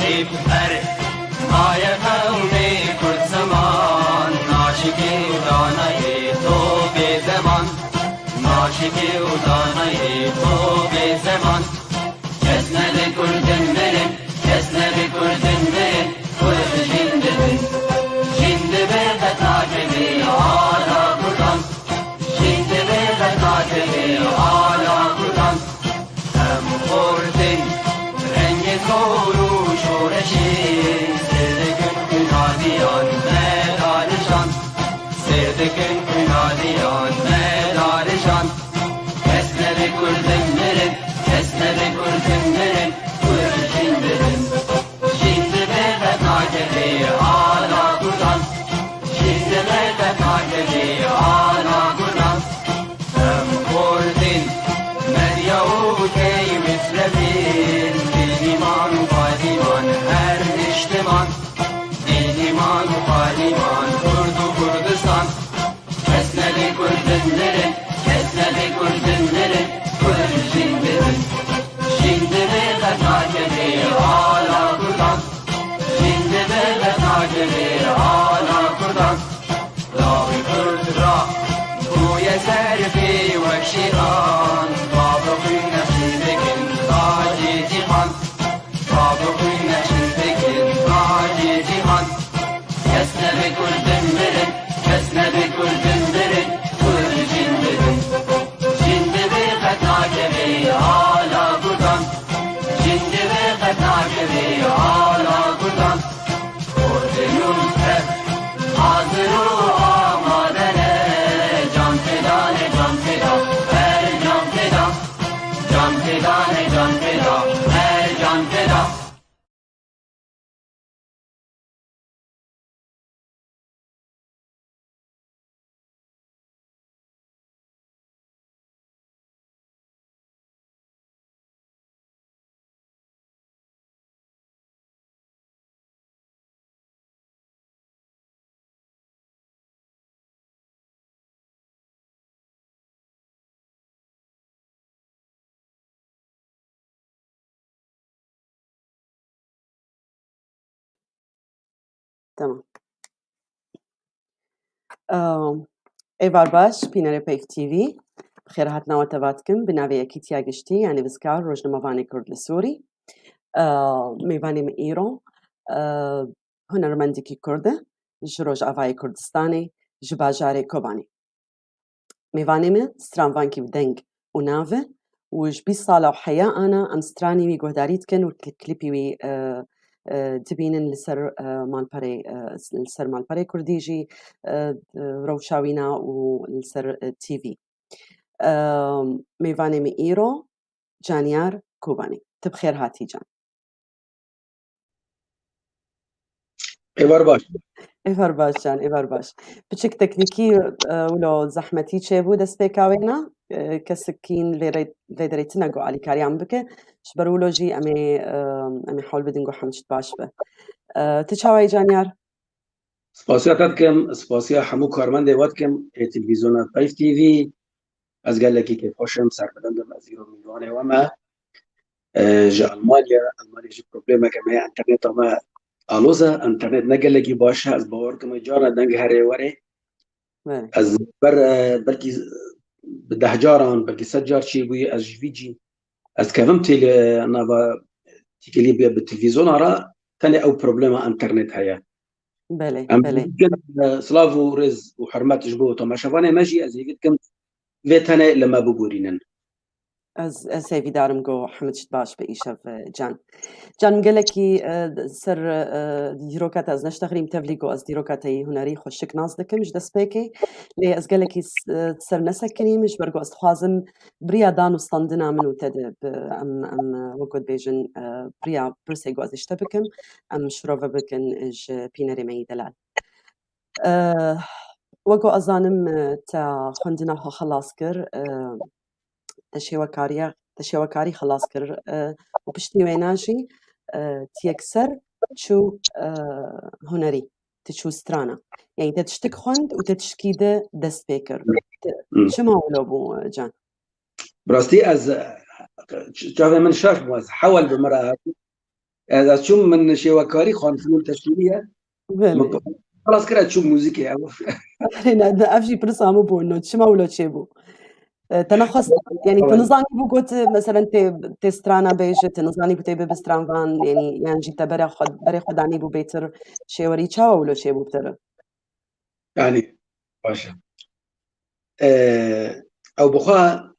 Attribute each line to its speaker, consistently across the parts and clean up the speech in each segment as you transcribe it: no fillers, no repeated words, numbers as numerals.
Speaker 1: عيب فرق مای قوم کرد زمان ناشکی و دانای تو به زمان ناشکی و دانای تو به زمان کس نده کردن برن کس نده کردن برن کرد جندن جند برد ناکبی آلا کردن جند برد ناکبی آلا کردن هم خوردن رنگ کورو شورشی سردکن کنادیان مدارشان سردکن کنادیان مدارشان کس نده کردن برن کس نده کردن برن کرد جندن جند برد ناکبی آلا کردن جند برد ناکبی آلا کردن هم خوردن مریو کی مثل دیمان و پادیمان هر اجتماع دیمان و پادیمان کرد و کردستان کس نده کردن برن کس نده کردن برن کرد جندن جند برد ناکبی آلا کردن جند برد ناکبی آلا کردن لاغی کرد را گوی سرفی و شیطان بابا خوی نشید بکن تاجی جیهان بابا خوی نشید بکن تاجی جیهان کس نده کردن برن کس نده کردن برن کرد جندن جند برد ناکبی آلا کردن جند برد ناکبی آلا کردن کردنون کرد حاضر و آمادنه جان فدانه جان فدا هر جان فدا جان فدانه جان فدا هر جان فدا
Speaker 2: تمام. ایوار باش پینر پیف تیوی بخیر هاتنا واتباتكم بناوی اکی تیاگشتی یعنی بزکار روزنامه‌وانی کرد لسوری میوانی من ایران هنرمندی کرده جروج آوای کردستانی جباجاره کوبانی میوانی من سترانوانکی بدنگ و ناوه وش 20 ساله وحياة أنا أم ستراني وي جهداريت كن والكليبي وي تبينن لسر مالبري لسر مالبري كرديجي روشاوينا ولسر تي في ميفاني مي إيرو جانيار كوباني تبخير هاتي جان
Speaker 3: ایوار باش
Speaker 2: إيفر باش جان إيفر باش بتشك تكنيكي ولو زحمتي تشيبو دست بيكاوينا كسكين ليدريتنا جو علي كاريام بك شبرولوجي أمي حول بدنجو حمشت باش به تشاوي جانيار
Speaker 3: سپاسیاتت کم سپاسیا همو کارمند وات کم تلویزیون پیف تی وی از گلکی که خوشم سر بدندم از ایران میوانه و ما جا المانیا جی پروبلم که ما انترنت ما آلوزا انترنت نگلکی باشه از باور که ما جانا دنگ هره وره از بلکی ده جاران بلکی 100 جار چی بوی از جویجی از کفم تیل نوا تیکلی بیا به تلویزیون را تاني او بروبلم انترنت هيا
Speaker 2: بله
Speaker 3: ام
Speaker 2: بله
Speaker 3: سلاف ورز وحرمات جبو تو شافانه ماجي از يقدكم فيتانه لما بقورينن
Speaker 2: از سيفي دارم جو حمد باش بإيشاف جان مقلكي سر ديروكات از نشتغلي متفليقو از ديروكاتي هنري خوشك ناس دكم مش دسبيكي لي از قلكي سر نسكني مش برقو از خوازم بريا دانو ستاندنا منو تد ام وقود بيجن بريا برسيقو از اشتبكم ام شروفا بكن اج بيناري مي دلال وقو ازانم تا خوندنا هو خلاص كر تشوكاري خلاص كر وبشتي ويناجي تيكسر تشو هنري تشو سترانا يعني تتشتك خوند وتتشكيده دست بيكر شما ولو بو جان
Speaker 3: براستي از جاوه من شاف واز حول بمرأة از چون من شیوکاری خانفلول تشکیلیه
Speaker 2: بله
Speaker 3: خلاص کرد چون موزیکی
Speaker 2: هنا أفجي برسامو بو إنه تشما ولا تشيبو تنخص يعني تنظاني بو قلت مثلا تي سترانا بيج تنظاني بو تيبي بستران فان يعني جيتا بري خداني بو بيتر شيوري تشاوا ولا شيبو بتر
Speaker 3: يعني باشا او بخوا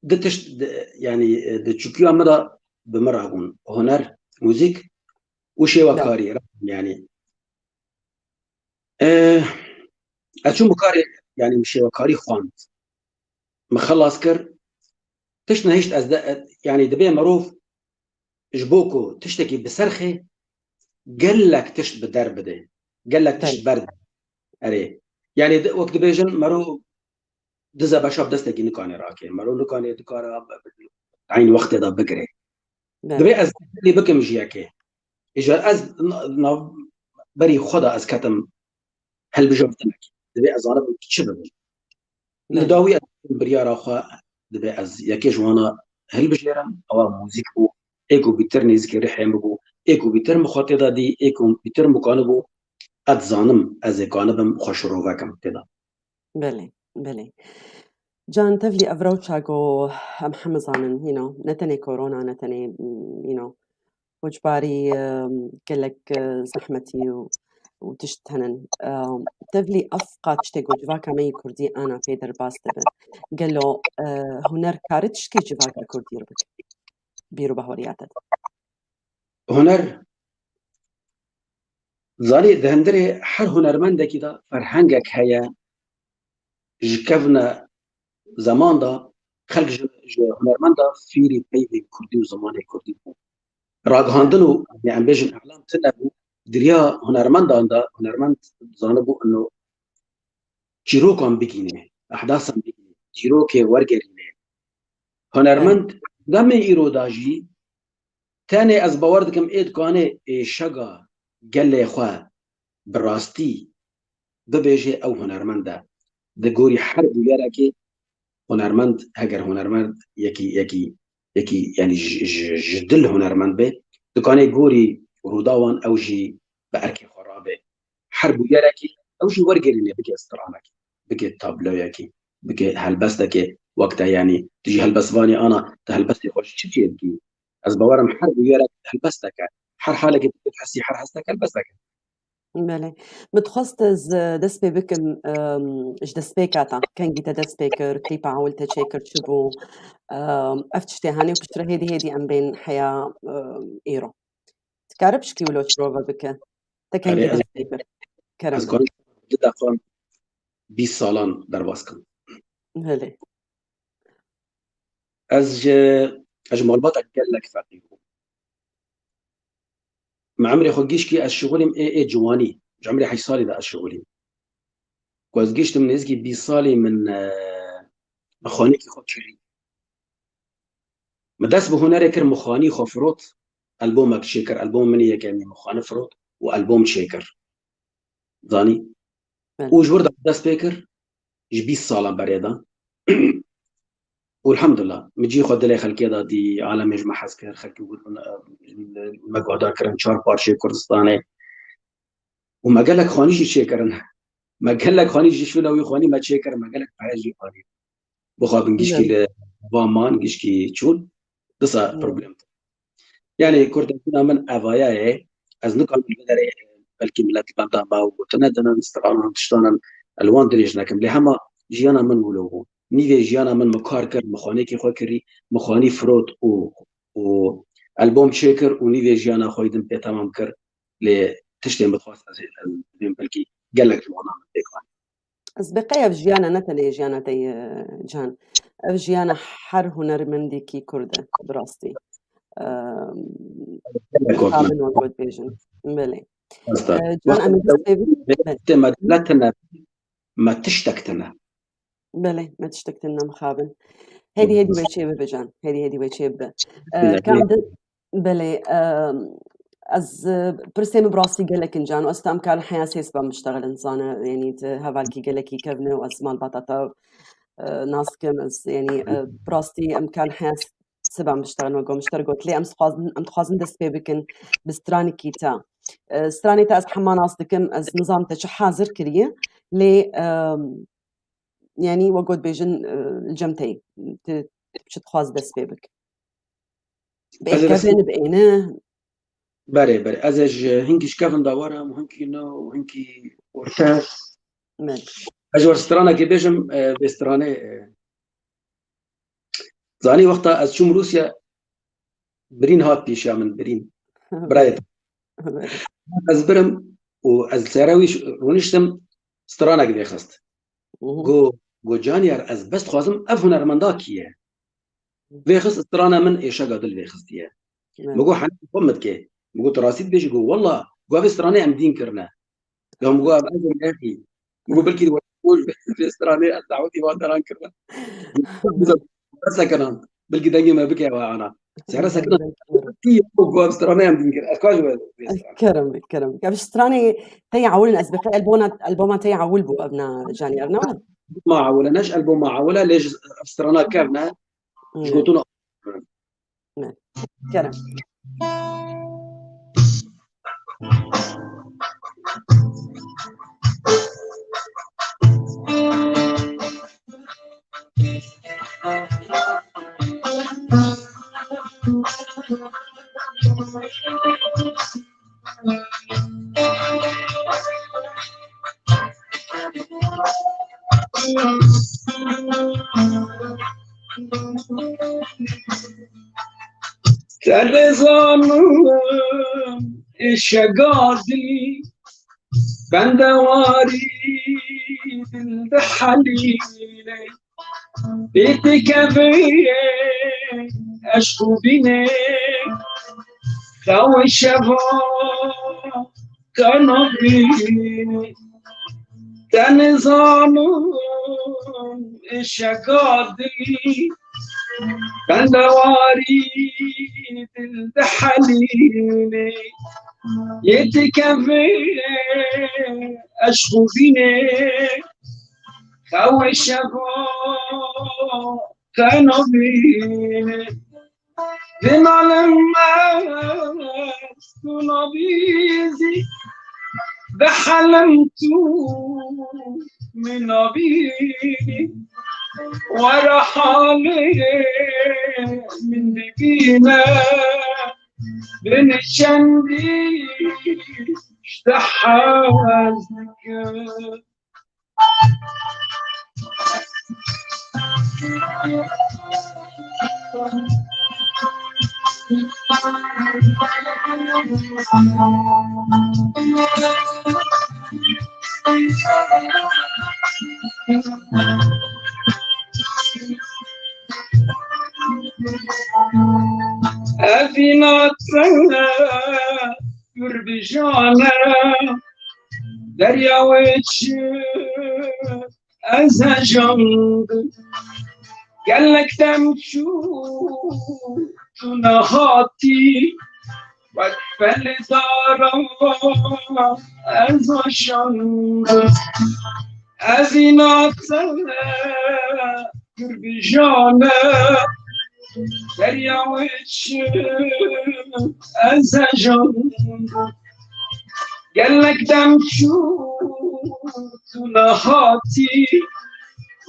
Speaker 3: دتش يعني دتشوكيو مدى بمرة هون هنر موزيك وشيوكاري يعني أشوف بكاري يعني مش شيوكاري خوان مخلص كر تشنا هيشت يعني دبي معروف جبوكو تشتكي بسرخي قال لك تشت بدار بده قال لك تشت برد أري يعني وقت بيجن مرو دزا بشاف دستك نكاني راكي مرو نكاني دكارا عين وقت دا بقري دبي أز اللي بكم جياكي إجا أز بري خدا أز كتم هل بجوفتنك دبي أز عرب تشبه لداوي بريارا خوا دبي أز ياكي جوانا هل بجيرم أو موزيك بو إيكو بيتر نيزكي ريحيم بو إيكو بيتر مخاطدة دي إيكو بيتر مكانبو أتزانم أز كانبم خوشرو وكم تدا
Speaker 2: بلي جان تفلي أفروتشاغو محمد زانن نتني كورونا نتني وجباري قالك زحمتي وتشتهنن تفلي أفقا تشتغو جواكا مي كردي أنا في درباستبه قال له هنر كارتش كي جواكا كردي ربك بيرو بهورياتت
Speaker 3: هنر زاني دهندري حر هنرمندكي دا فرهنگك هيا جكفنا زمان دا خلق هنرمندا فيري بيبي كردي وزماني كردي بو راقهاندنو يعني بيجن اعلام تنبو دريا هنرمند زانبو انه جيروكم بيجيني احداثا بيجيني جيروكي ورقريني هنرمند دم ايرو داجي تاني از باوردكم ايد كاني شقا قال لي اخوة براستي ببيجي او هنرمندا دقوري حرب ويراكي هنرمند هجر هنرمند يكي يعني جدل هنرمند به دكاني جوري روداوان او جي باركي خرابه حرب يراكي او جي ورقري اللي بقي استرانك بقي تابلو يكي بقي هلبستك وقتها يعني تجي هلبسفاني انا تهلبستي خوش شي يدي از بورم حرب يراك هلبستك حر حالك بتحسي حر حستك هلبستك
Speaker 2: بله متخصص دسبي بكم اش دسبيكاتا كان جيتا دسبيكر كليبا عولتا تشيكر شبو افتشتي هاني وكشتر هيدي ام بين حياة ايرو تكاربش كي ولو شروفا بك تكن جيتا دسبيكر كرم
Speaker 3: از كون جدا قام 20 سالان در باسكم
Speaker 2: بله
Speaker 3: از مالباتك قال لك فقير ما عمري خوجيش كي الشغلي ايه جواني مش عمري حي صالي ده الشغلي كويس جيشت من ازكي بي صالي من مخانيك خود شري مداس بهنا ركر مخاني خفروت ألبومك شيكر ألبوم مني يعني مخاني فروت وألبوم شيكر ظاني وجورد داس بيكر جبي صالة بريدا والحمد لله مجي خد لي خلقي دا دي عالم يجمع حسكر خلقي مقعدا كرن شار بارشي كردستاني وما قال لك خاني شيكرن ما قال لك خاني شو لو خاني ما شيكر ما قال لك حاجه خاني بخاب نجيشكي وامان جيشكي تشول دسا بروبلم يعني كردنا من افايا از نكون بدري بلكي ملات البندا با وتندنا نسترانا تشتانا الوان دريج لكن لهما جيانا من ولو نيفي جيانا من مكاركر مخاني كي خوكري مخاني فروت و البوم شيكر ونيفي جيانا خويدن بي تمام كر ل تشتم بتخاص بلكي قال لك جوانا بيكون
Speaker 2: أسبقية بجيانا نتلي جيانا تي جان بجيانا حر هنر مندي كي كردة براستي قابل وقود بيجن بلي جان أنا
Speaker 3: دستي ما تشتكتنا
Speaker 2: بلي ما تشتكتنا مخابن هيدي ويتشيبه بجان هيدي ويتشيبه كان بلي از برسيم براسي قالك إنجان وأستام كان حياة سيسبا مشتغل إنسانة يعني هفالكي قالكي كبنة وأسمال بطاطا ناس كم يعني براستي أم كان حياة سبعة مشتغل وقوم مشترقوت لي أم تخازن دست بيبكن بستراني كيتا ستراني تا أز حمان أصدكم أز نظام تشحازر كريه لي يعني وقود بيجن الجمتي تخاز دست بيبك بإكافين بإينه
Speaker 3: بله بله ازش هنگیش کفن داورم هنگی نو هنگی ورته اجور سترانه که بیشم بسترانه زانی وقتا از شوم روسیا برین هات پیشا من برین برایت از برم و از سراویش رونشتم سترانه که بیخست گو جانیار از بست خوازم اف هنرمندا کیه بیخست سترانه من ایشا قادل بیخستیه مگو حنی قمت که مگو تراسيد بيجي جو والله جو في استراني عم دين كرنا يوم جو بأذن أخي مگو بلكي وش في استراني الدعوتي ما دران كرنا بس كرنا بلكي دنجي ما بكي وانا سعر سكرنا كي جو استراني عم دين كرنا أكاج
Speaker 2: كرم كرم كيف استراني تي عولنا أسبقي ألبومات تي عول بو أبنا جاني أرنا
Speaker 3: ما عولناش ألبوم ما عولا ليش استرانا كافنا شقوتنا
Speaker 2: كرم
Speaker 3: تلزانم الشقادي بندواري بالحليل بيتك بيه أشكو بيني خو الشباب كانوا بيني تنظامم الشقادي بندواري بالحليل يتكفي أشكو فيني خو الشباب كانوا بيني بما لما نبيزي بحلمتو من نبيني ورحالي من نبينا بين الشندي اشتحازك أفينا بربجانا دريا ويتش أزجنگ قال لك تمشو نهاتي وكفل دارا أزجنگ أفينا بربجانا دريا ويتش أزجنگ قال لك تمشو نهاتي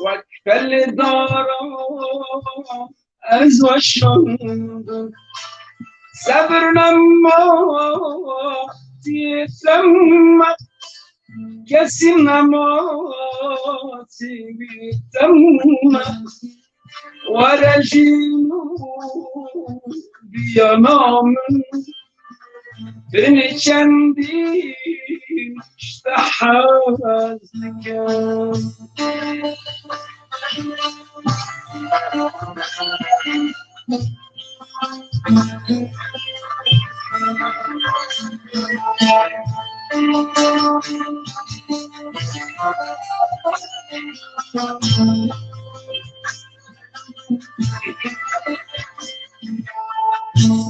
Speaker 3: وكفل دارا أزجنگ صبرنا ما تيتم كسنا ما تيتم ورجينو بينام بين شندي اشتحازك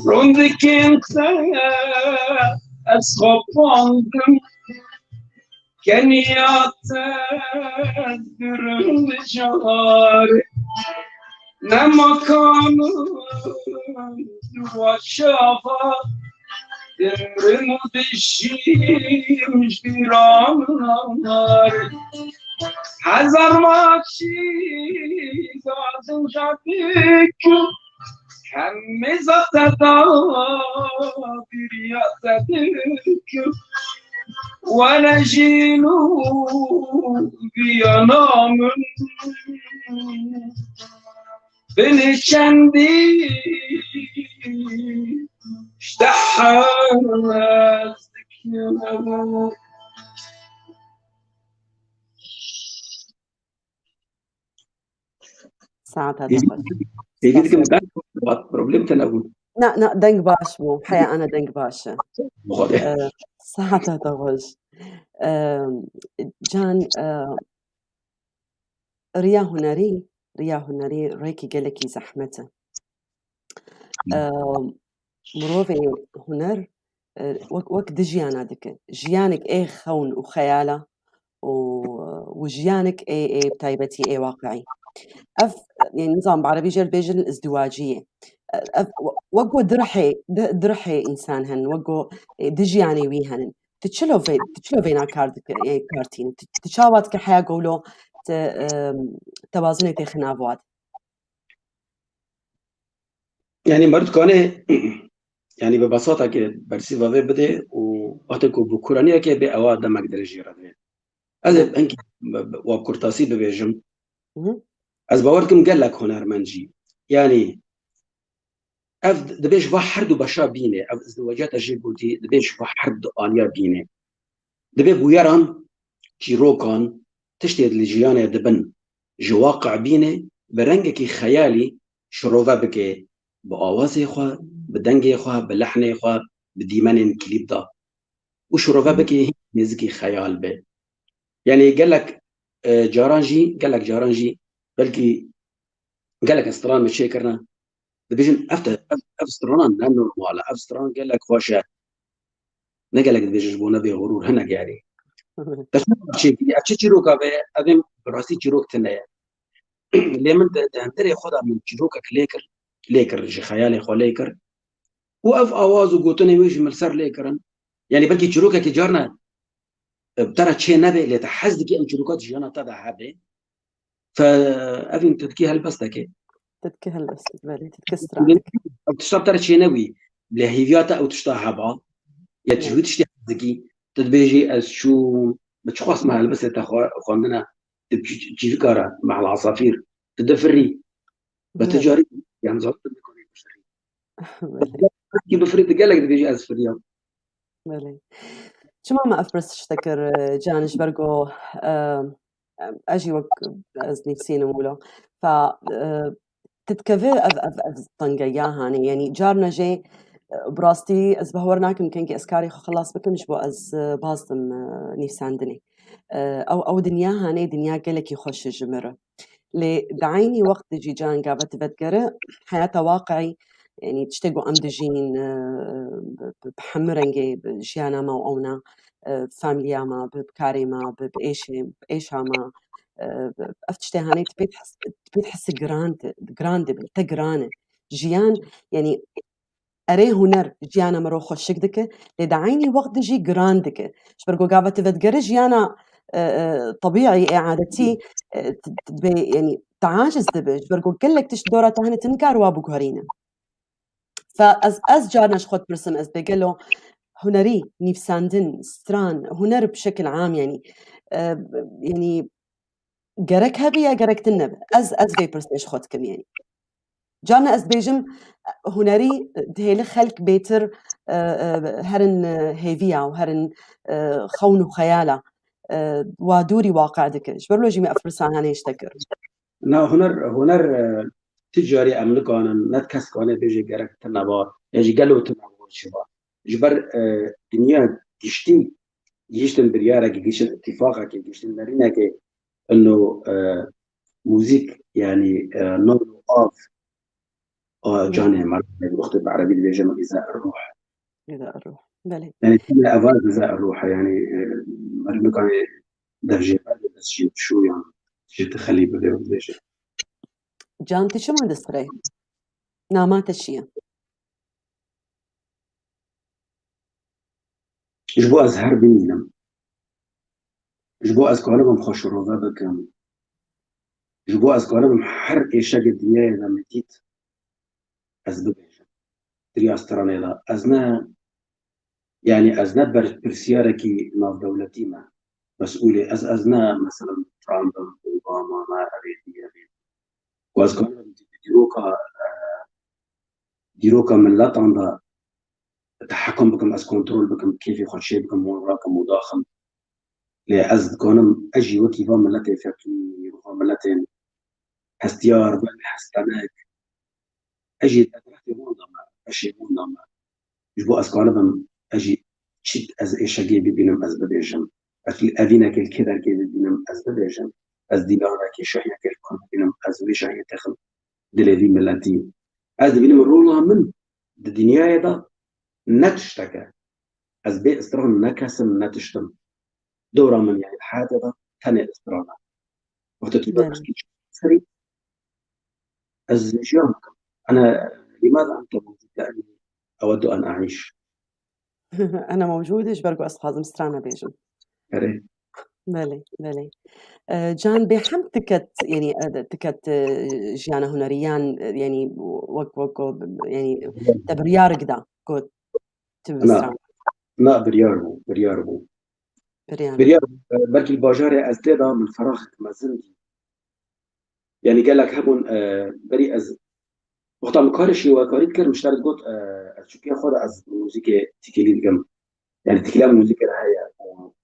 Speaker 3: رندك انت اسخباندم كان يعتذر الجار نمكان والشافا دمرم دشیم شیران نار هزار ماچی زادن شدیک همه زده بیریازدیک ونجينو بينام بنشندي اشتحازك يا ماما
Speaker 2: ساعتها دقل
Speaker 3: تيجي كم كان بروبلم تناول
Speaker 2: نا دنگ باش بو حيا أنا دنگ باشة ساعتها دقل جان ريا هنري ريكي قالكي زحمته مروفي هنر وك دجيانا دك جيانك ايه خون وخيالة وجيانك ايه بتايبتي ايه واقعي يعني نظام بعربي جل بيجل الازدواجية وقو درحي إنسان هن وقو دجياني ويهن تتشلو فينا كارتين تشاوات كحياة قولو توازني تخنافوات
Speaker 3: يعني مرد كونه يعني ببساطة كده برسي وظيفة بده وقتك بكورانية كده بأواد دمك درجة رده أذب أنك وبكرتاسي ببيجم از باوركم قال لك هنرمندجي يعني اف دبيش واحد وبشا بينه اف ازدواجات اجي قلتي دبيش واحد آنيا بينه دبي بويران كيروكان تشتيد لجيانه دبن جواقع بينه برنجكي خيالي شروفا بكي بآوازي خوا بدنجي خوا بلحني خوا بديمان كليب دا وشروفا بكي نزكي خيال به يعني قال لك جارانجي بلكي قال لك استران مشي كرنا دبيجن افستران لانه نورمال افستران قال لك خوشه نقال لك دبيجن بونا بغرور هنا يعني شيء اتشيروكا ادم براسي تشيروك تنيا لمن تندري خدها من تشيروكك ليكر جي خيالي خو ليكر واف اواز وقوتني ويش ملسر ليكرن يعني بلكي تشيروكك جارنا بترى شيء نبي لتحزدك ان تشيروكات جانا تدع هبه فافين تدكي هالبستك
Speaker 2: تدكي هالبس بالي تتكسر عندك
Speaker 3: او تشرب ترى شيء نبي لهيفياتا او تشتاها بعض يا تجويد تشتي حزدكي تدبيجي از شو بتشخص مع البسة اخواننا تجي كارا مع العصافير تدفري بتجاري يعني زود بيكوني بشري كيف بفريد قال لك تجي از فريام
Speaker 2: بله شو ما افرس اشتكر جانش برجو اجي وك از نفسين مولا ف تتكفي اف طنجيا هاني يعني جارنا جاي براستي از بهورناكم كنكي اسكاري خلاص بكم جبو از بازم نيفساندني او دنيا هاني دنيا قالك يخش الجمرة لدعيني وقت جي جان قابت بتقرأ حياته واقعي يعني تشتقوا أمدجين بحمرنجي بجيانا ما وأونا فاميليا ما بكاري ما بإيشا ما أفتشتي هاني تبي تحس جراند تجرانة جيان يعني أري هنر جيانا مرو خوشك دك لدعيني وقت جي جراندك شبرقو قابت بتقرأ جيانا طبيعي إعادتي يعني تعاجز دبج برقو كلك تش دورة تهني تنكار وابو كهرينا فأز جارنا شخوت برسم أز بيقلو هنري نيفساندن ستران هنر بشكل عام يعني يعني جرك هبيا جرك تنب أز في برسم شخوت كم يعني جارنا أز بيجم هنري دهيل خلق بيتر هرن هيفيا وهرن خون وخيالة ودوري واقع دك جبرلو جيمي أفرسا هاني يشتكر
Speaker 3: نا هنر تجاري أملكانا نتكس كونه بيجي جرك تنبار يجي قالوا تنبار شبا جبر دنيا جيشتن بريارة جيشتن اتفاقا جيشتن مرينا كي إنه موزيك يعني نور أوف جاني مرة بخطب بعربي اللي بيجي غذاء الروح
Speaker 2: غذاء الروح بلى
Speaker 3: يعني كل أفعال غذاء الروح يعني مرة كان درجة بس شو يعني شو تخلي بده
Speaker 2: جان تشو مهندسري نامات الشيء
Speaker 3: جبو از هر بینیم جبو از کارم خوش روزه بکم جبو از کارم هر ایشا دنیای نمیتیت از ببیجم دري استراني لا أزنا يعني أزنا برسياركي ناف دولتي ما مسؤولي أزنا مثلا ترامب أوباما ما أريد واز كان ديروكا من لا تندا تحكم بكم أز كنترول بكم كيف يخد شيء بكم وراكم مضاخم لأز كانم أجي وكي فام لا تفكي وفام لا تين هستيار بل هستناك أجي أدرحتي هون ما أشي هون ما يجبو أز كانم أجي شد از ایشگی ببینم از ببیجم أدينا كل كذا كي ببینم از ببیجم از دينارا كي شحيا كل كون ببینم از وی شحيا تخم دلذي ملاتي از ببینم رولا من الدنيا دا نتشتكى از بي استران نكسم نتشتم دورا من يعني الحياة دا تاني استرانا وقت تبقى سري از جيانكم أنا لماذا أنت موجود لأني أود أن أعيش
Speaker 2: أنا موجودة برجو أصحاب مسترانا بيجم
Speaker 3: كري
Speaker 2: بله جان بحم تكت يعني تكت جيانا هنريان يعني وك يعني تبريار قدا كوت تبستران
Speaker 3: لا برياربو
Speaker 2: بريان
Speaker 3: بريار بلكي الباجارة أزدادا من فراغ مازندي يعني قال لك هبون بري از وقت مكارشي وكاريت كر مش تعرف قلت شو كي أخذ از موسيقى تكليل جم يعني تكلام موسيقى هاي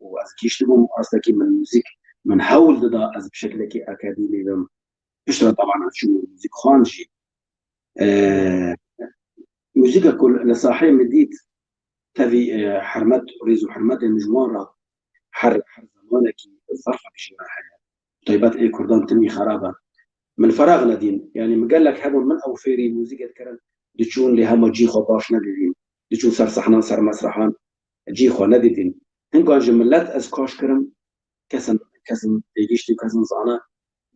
Speaker 3: وأز كيشتبهم أصلا كي من موسيقى من حول ضد از بشكل كي أكاديمي جم اشترى طبعا شو موسيقى خانجي موسيقى كل نصاحي مديت تبي حرمت ريزو حرمت المجموعة حر زمانك الظرف بشيء حاجة طيبات إيه كردان تنمي خرابة من فراغ ندين يعني مقال لك هذا من أو فيري موسيقى كرن دتشون لها ما جيخو باش ندين دتشون صار صحنا صار مسرحان جيخو ندين إن كان جملات أزكاش كرم كسن يجيشتي كسن صانا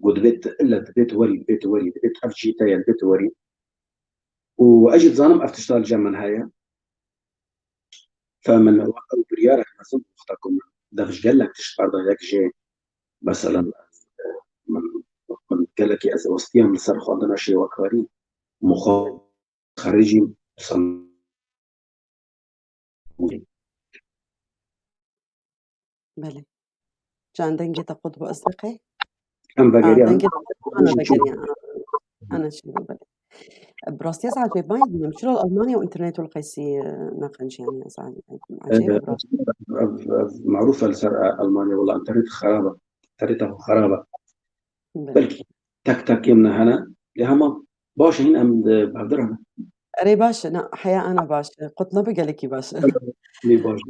Speaker 3: قد بيت إلا بيت وري بيت أفشي تايل بيت وري وأجد زانم أفتشتال جمن هاي فمن أو بريارك مثلا أختكم دفش قال لك تشتغل ذاك شيء مثلا من قال لك از وسطيها من صرخ عندنا شيء وكاري خارجي
Speaker 2: بله جان دنجي تقود بأصدقائي
Speaker 3: أم بقري
Speaker 2: دنجي أنا بقري أنا شو بله براستي أسعد باي نمشي ألمانيا وإنترنت والقيسي ناقنش يعني أسعد عجيب
Speaker 3: معروفة لسر ألمانيا والله انترنت خرابة انترنتها خرابة بلكي تك يمنا هنا لهما باش هنا أم بهدرها
Speaker 2: أري باش لا حياة أنا باش قلت نبي قالك باش
Speaker 3: باش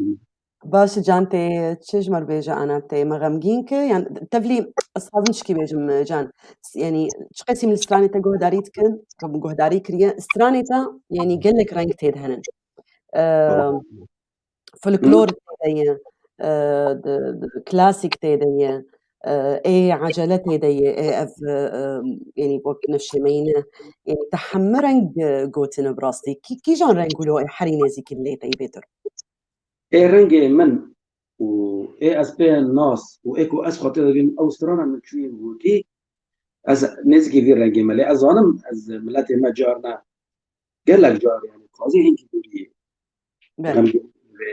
Speaker 2: باش جانتي تشجمر بيجا أنا تي مغمجينك يعني تفلي أصحاب نشكي بيجم جان يعني شقيسي من الستراني تا جهداريت كن رب جهداري كريا ستراني تا يعني قال لك رانك تيد هنن فولكلور تيدية كلاسيك تيدية ايه عجلات تيدية ايه اف يعني بوك نفشي مينة يعني تحمرنج جوتن براستي كي جان رنقولو ايه حرينيزي كلي تيبيتر
Speaker 3: ايه رنجي من وايه اسبيه الناس وايكو اسقط من اوسترانا من شويه ودي از نزكي في رنجي مالي از انا از ملاتي ما جارنا قال لك جار يعني خوازي هنكي دوري غمجي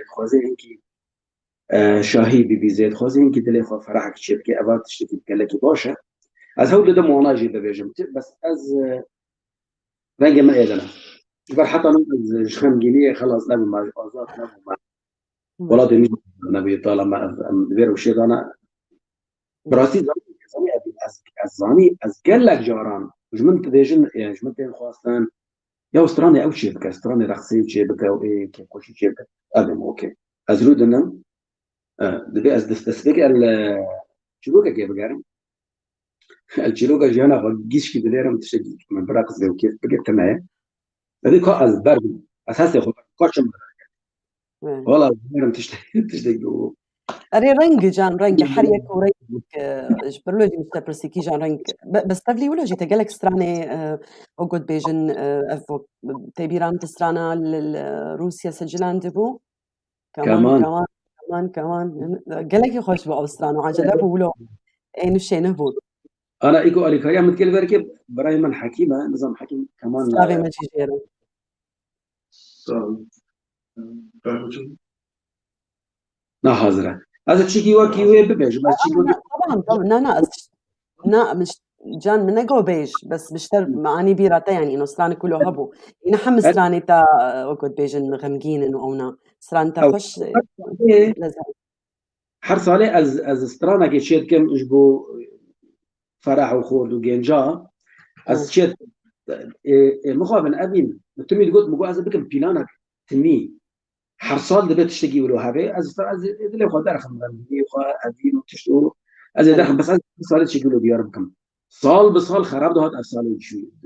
Speaker 3: خوازي هنكي شاهي بي زيد خوازي هنكي دلي خو فرحك شبكي ابات تشتكي قال لك باشا از هول ده موناجي ده بيجم بس از رنجي ما يدنا جبر حتى از شخمجينيه خلاص نبي ما ازات نبي ما ولا دنيا نبي طالما دبير وشي انا براسي زاني ابي زاني از قال لك جاران جمنت ديجن يعني جمنت خواستان يا استراني او شيء بك استراني رخصي شيء بك او ايه كيف كل شيء بك ادم اوكي ازرودنا دبي از دستسبيك شلوكا كيف قارن الشلوكا جانا فجيش في دليرم تشجي من براقص لو كيف بقيت معي هذيك از برد اساسي خو كوشم والله دليرم تشتي
Speaker 2: أري رنج جان رنج حريك ورنج جبرلوجي مستبرسيكي جان رنج بس تبلي ولوجي تقلك ستراني أوجود بيجن أفو تبيران تسترانا روسيا سجلان دبو كمان قالك يخش بقى سترانو عجلة بولو أي نشي نهبود
Speaker 3: أنا إيكو أليك هيا متكل بركب براي من حكيمة نظام حكيم كمان
Speaker 2: سلافي ما تجيرو
Speaker 3: نا حاضرة هذا تشيكي وكي ببيج بس تشيكي
Speaker 2: طبعا نا مش جان من نقو بيج بس بشتر معاني بيراتا يعني إنه سراني كله هبو إنه حم سراني تا وقت بيجن غمجين إنه أونا سراني تا خش
Speaker 3: حرص عليه از استرانا كي تشيت كم إجبو فرح وخورد وجنجا از تشيت مخابن أبين متمي تقول مقو از بكم بلانك تمي حرصال دبت تشتكي ولو هذا از اللي خو دار خم غني خو أبين وتشتو از داخل بس از صار تشكي له ديار بكم صال بصال خراب ده هات أفصال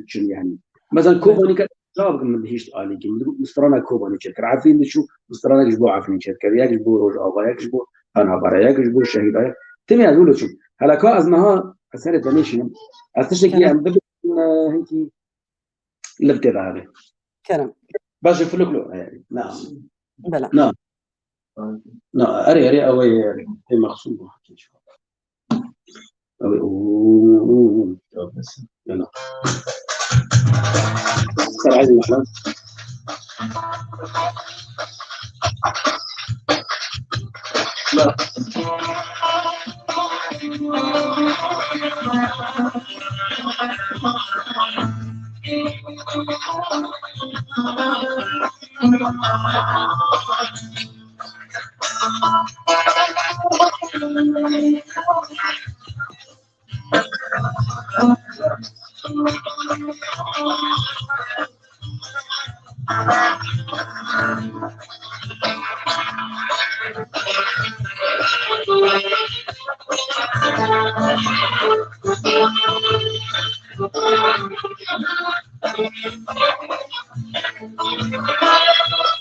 Speaker 3: شو يعني مثلا كوباني كان جاب من هيش آلي كي مسترانا كوباني شركة عارفين شو مسترانا يجبو عارفين شركة يجبو روج أوغا يجبو أنا برا يجبو شهيدا تمي أقوله شو هلا كا أزنها أثر دنيشين أستشكي عن بدو هنكي لبتة هذا
Speaker 2: كرم
Speaker 3: باش فلوكلو يعني نعم
Speaker 2: بلا
Speaker 3: نعم أري أوي هي مخصوصة أوي بس يلا صار عايز المحلات لا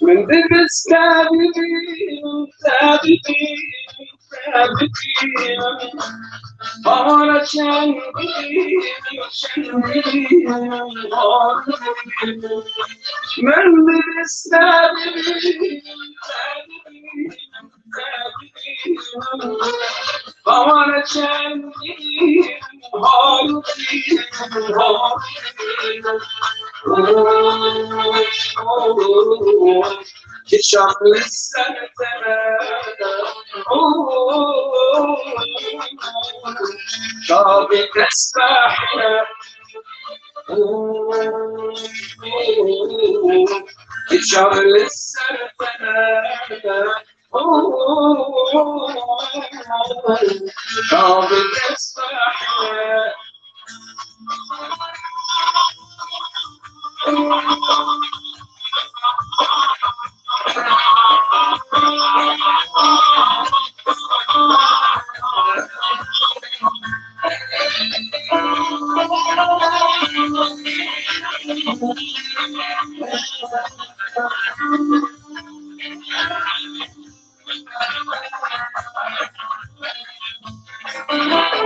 Speaker 3: من دبس ثابتين أنا شنقي من دبس ثابتين أنا شنقي كشاف السنة شابي تسبحنا كشاف السنة شابي تسبحنا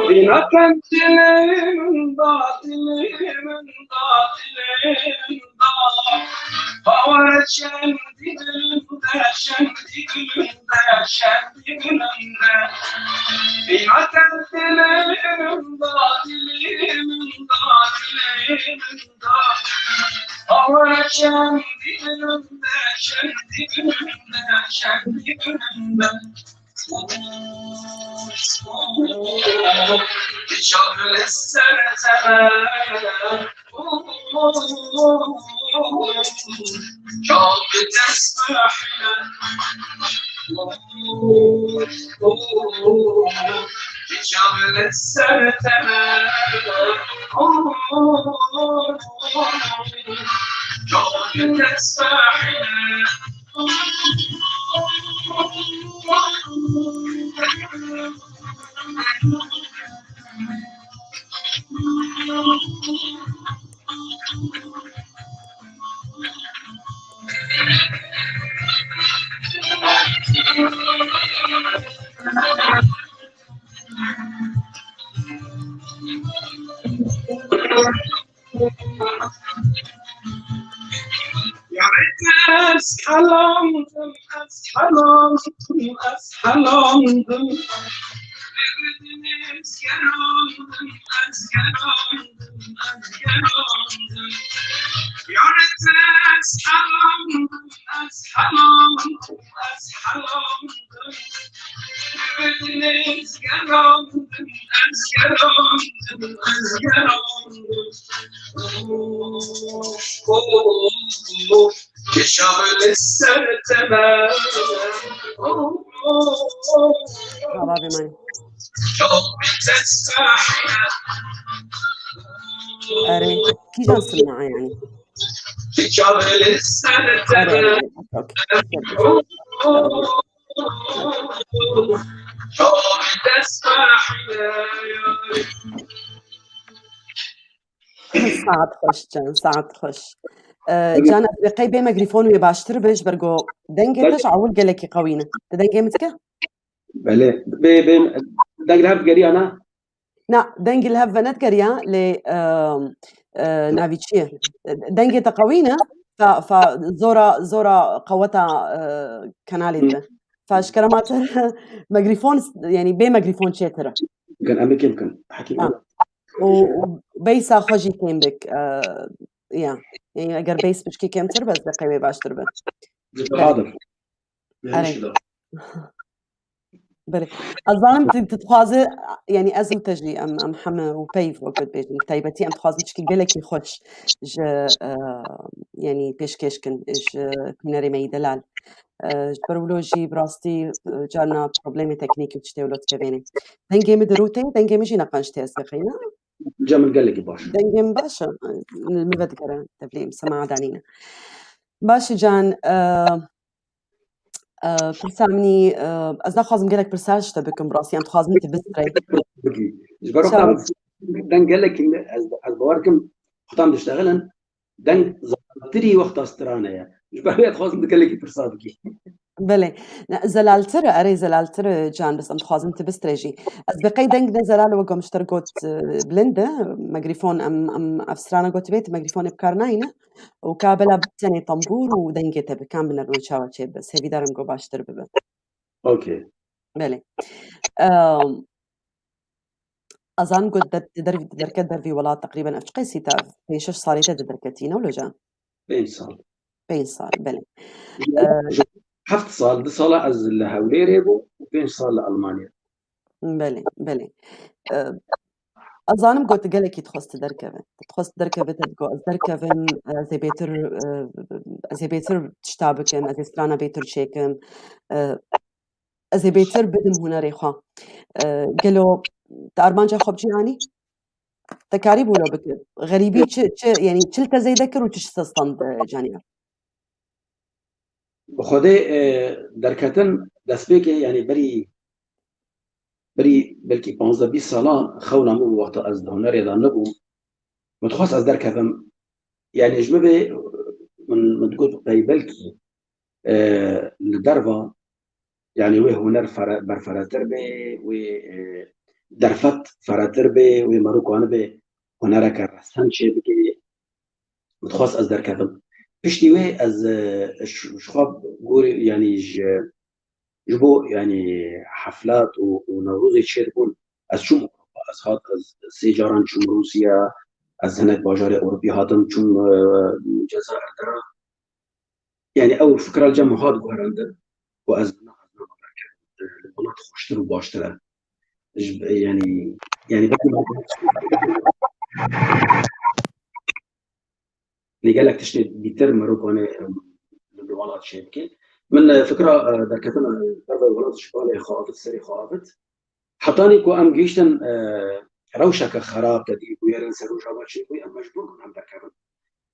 Speaker 3: بنا كنت من باطل فورد شندي بنا كنت من باطل فورد شندي شغل السنة شوق تسبحنا شغل السنة شوق تسبحنا حلاندم از حلاندم از گراندم یارت از حلاندم از گراندم که شامل سر تمام
Speaker 2: بابا من أري كي جان سمع يعني أري ساعد خوش جان ساعد خوش جان بقي بي ميكروفون وي باشتر بيش برجو دنجتش عول قالك قوينه تدنجي متك
Speaker 3: بله دنگ هفت گری انا
Speaker 2: نا دنج الهف بنات كريا ل نافيتشي دنج تقوينا فزورا قوتها كنالي فاشكرمات ميكروفون يعني بي ميكروفون شيترا
Speaker 3: كان امريكي يمكن حكي
Speaker 2: وبيسا خوجي كيم بك يعني اگر بيس بشكي كيم تر بس دقيقه باش تربه
Speaker 3: حاضر
Speaker 2: بله الظالم تتخوازي يعني ازم تجي ام حما وبيف وقت بيج كتيبتي ام تخوازي تشكي قالك يخش ج يعني بيشكشكن ج كناري مي دلال برولوجي براستي جانا بروبليم تكنيكي وتشتولوت كبيني دنجي مدروتي دنجي مجي نقنشتي اسخينا
Speaker 3: جامل قال لك باش
Speaker 2: دنجي باشا المبدكره تبليم سمع دانينا باش جان برسامني از نخوازم قالك برساج تبكم براسي ام تخوازم تبستري
Speaker 3: بكي جبرو دنگ قال لك از بواركم خطام تشتغلن دنگ زبطري وقت استرانه يا جبرو تخوازم قال لك برسابكي
Speaker 2: بله زلالتر اري زلالتر جان بس ام تخوازم تبستريجي از بقي دنگ زلال وقم اشترقوت بلنده ميكروفون ام افسرانه قوت بيت ميكروفون بكارناينه وكابلا بتاني طنبور ودنجته بكام بنرمي شاوتشي بس هيفي دارم قو باشتر ببه
Speaker 3: اوكي
Speaker 2: بله أظن قد دركت درفي ولا تقريبا أفشقي سيتا في شش صاريتا دركتينا ولا جان؟
Speaker 3: 20 صال
Speaker 2: 20 صار بله
Speaker 3: حفت صال دي صالة از الهولي ريبو و20 صال لألمانيا
Speaker 2: بله أظن قلت قالك تخص دركبة تدقو از دركبن زي بيتر تشتابكن از استرانا بيتر شيكن از بيتر بدم هنا ريخا قالوا تأرمانجا خب جياني تكاري بولا بك غريبي يعني شلت زي ذكر وتش تستند جانيا
Speaker 3: بخوده دركتن دسبيك يعني بري بلكي 15 سالا خونا مو وقت از هنر يدان نبو متخص از دركتن يعني جمبه من تقول بلكي لدرفا يعني وي هنر برفراتر به وي درفت فراتر به وي مروكوان به هنر كرسان شي بكي متخص از دركتن بشتي وي از شخاب قول يعني جبو يعني حفلات ونوروز تشيركون از شو از هات از سيجاران شو روسيا از هناك باجار اوروبي هاتن شو جزائر ترى يعني اول فكره الجمع هاد قهرند واز البنات خوشتر وباشتر يعني اللي قال لك تشتي بيتر مروكاني الولاد شيء من فكره دركتنا ضربه الولاد شبالي خافت سري خافت حطاني كو ام جيشتن روشك خراب تدي ويرن سروج اول شيء وي ام مجبور كنت دركتن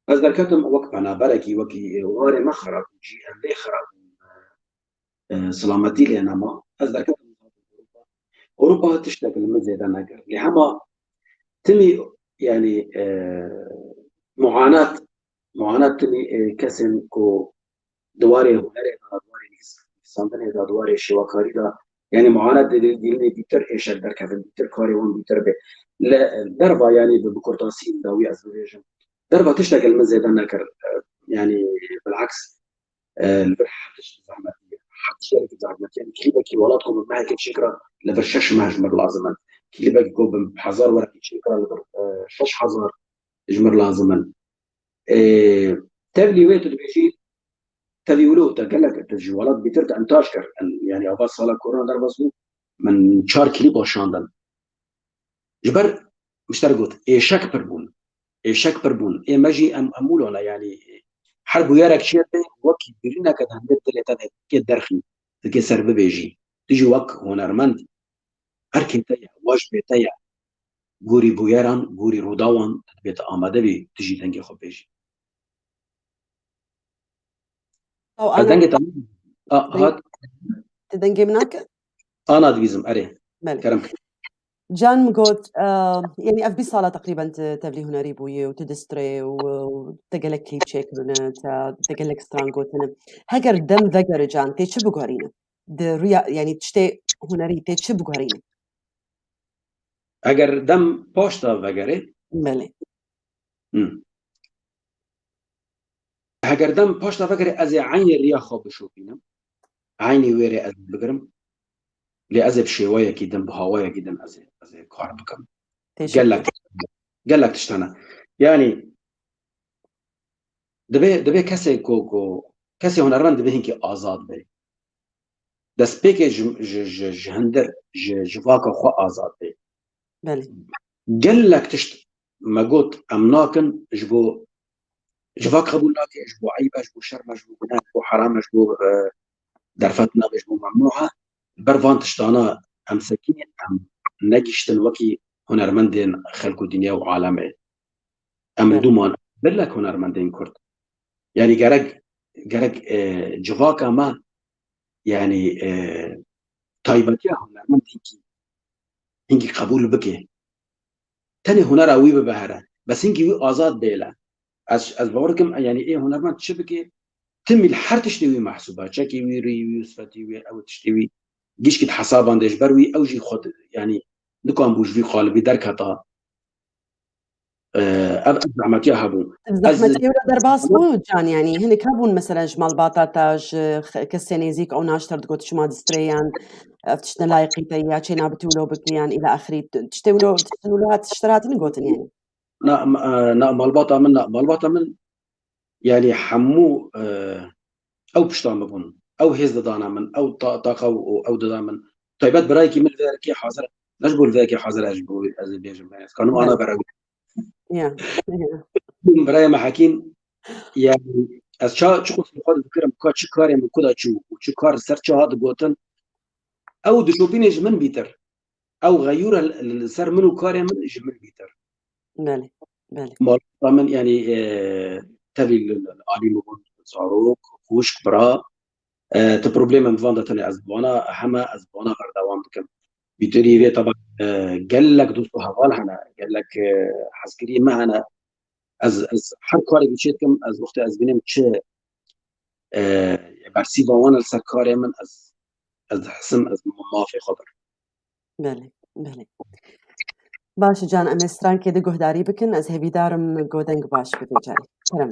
Speaker 3: بس دركتم وقت انا بركي وكي واري ما خراب جي ام لي خراب سلامتي لنا ما از دركتم اوروبا تشتغل من زيد نقر لهما تمي يعني معاناة تمي كسن كو دواري هنري دواري سانتني دواري شواكاري دا يعني معاناة دي بيتر ايش دركتن بيتر كاري وان بيتر به لا دربا يعني بكورتاسين داوي ازوجين دربا تشتغل من زيد نقر يعني بالعكس البرح حدش زحمتية حدش يعرف زحمتية يعني كليبك ولادكم معك شكرا لبرشش ما جمر لازما كليبك كوب بحذر ولا شكرا لبرشش حذر جمر لازما تبلي ويت بيجي تبي ولو تقول لك الجوالات بترد أن تشكر يعني أبغى صلاة كورونا در بسوا من شار كليب وشاندن جبر مش ترجوت إيه شك بربون إيه شك بربون إيه ماجي أمولونا يعني حرب وياك شيء وكي بيرنا كده هندت اللي تده كده درخي تكي سرب بيجي تيجي وك هنرمند أركن تيا واش بيتيا غوري بويران غوري روداوان بيت آماده بي تيجي تنجي خو بيجي
Speaker 2: أو
Speaker 3: بس
Speaker 2: أنا
Speaker 3: دنجي تمام هات
Speaker 2: تدنجي منك؟
Speaker 3: أنا دويزم أري
Speaker 2: بله
Speaker 3: كرم
Speaker 2: جان مقوت يعني أف بصالة تقريبا تبلي هنا ريبوي وتدستري وتقلك كليب شيكلنا تقلك سترانغوتنا هاجر دم ذقر جان تيشبو قهرينا ريا يعني تشتي هنا ري تيشبو قهرينا
Speaker 3: اگر دم پاشتا وگره
Speaker 2: بله
Speaker 3: اگر دم پاشتا وگره از عین ریا خواب شو بینم عینی ویره از بگرم لی از بشیوه کی دم بهوایه کی دم از کار بکم
Speaker 2: تيشبو
Speaker 3: قال لك تشتنا يعني دبي كسي كسي هنرمند دبي هنكي آزاد بي دس بيكي جهندر جواكا خو آزاد بي
Speaker 2: بله
Speaker 3: قال لك تشت ما قلت أمناكن جواك قبول ناكي جبو عيبة جبو شرمة جبو بناء جبو حرام جبو درفتنا جبو ممنوعة برفان تشتانا أم سكينة أم نجشتن وكي هنرمندين خلقو دنيا وعالمي أم
Speaker 2: بله
Speaker 3: ردومان بلك هنرمندين كرد يعني جرق جواكا ما يعني طيبتيا هنرمند هنكي قبول بكي تاني هنر أوي ببهرة بس هنكي وي آزاد بيلا از باوركم يعني إيه هنرمند شبكي تم الحر تشتوي محسوبة شكي وي ري وصفتي وي أو تشتوي جيش كده حسابان ديش بروي أو جي خد يعني دكان بوش في قالبي دركتا زعمتيا هبون
Speaker 2: زحمة ولا درباس بو جان يعني هن كابون مثلا جمال باطاتاج كسينيزيك او ناشتر تقول شو ما دستريان فتشتنا لايقي تيا تشينا بتولو بكيان الى اخره تشتولو تشترات نقوتن يعني
Speaker 3: نا مالباطا من يعني حمو او بشتان ببون او هيز دانا من او طاقه او دانا من طيبات برايكي من ذلك حاضر نجبو ذلك حاضر اجبو از بيجم كانوا انا براوي
Speaker 2: يا
Speaker 3: براي ما حكيم يعني از چا چخو خود فکرم کا چی کاری من کدا چو و چی کار سر چه هاد گوتن او دشوبینج من بیتر او غيور السر منو كاري من جمل بيتر
Speaker 2: بله بله
Speaker 3: طبعا يعني تبي العالي مبون صاروخ خوش برا تبروبليم من فاندا تاني أزبونا حما أزبونا غردوان بكم بيتري طبعا قال لك دوستو هوال هنا قال لك حسكري ما أنا از حر كاري بيشيتكم از وقت از بينم تشي برسي وانا السر كاري من از حسم از ما في خبر
Speaker 2: بله بله باش جان ام استران كده جهداري بكن از هبي دارم جودنج باش بفيجاري كرم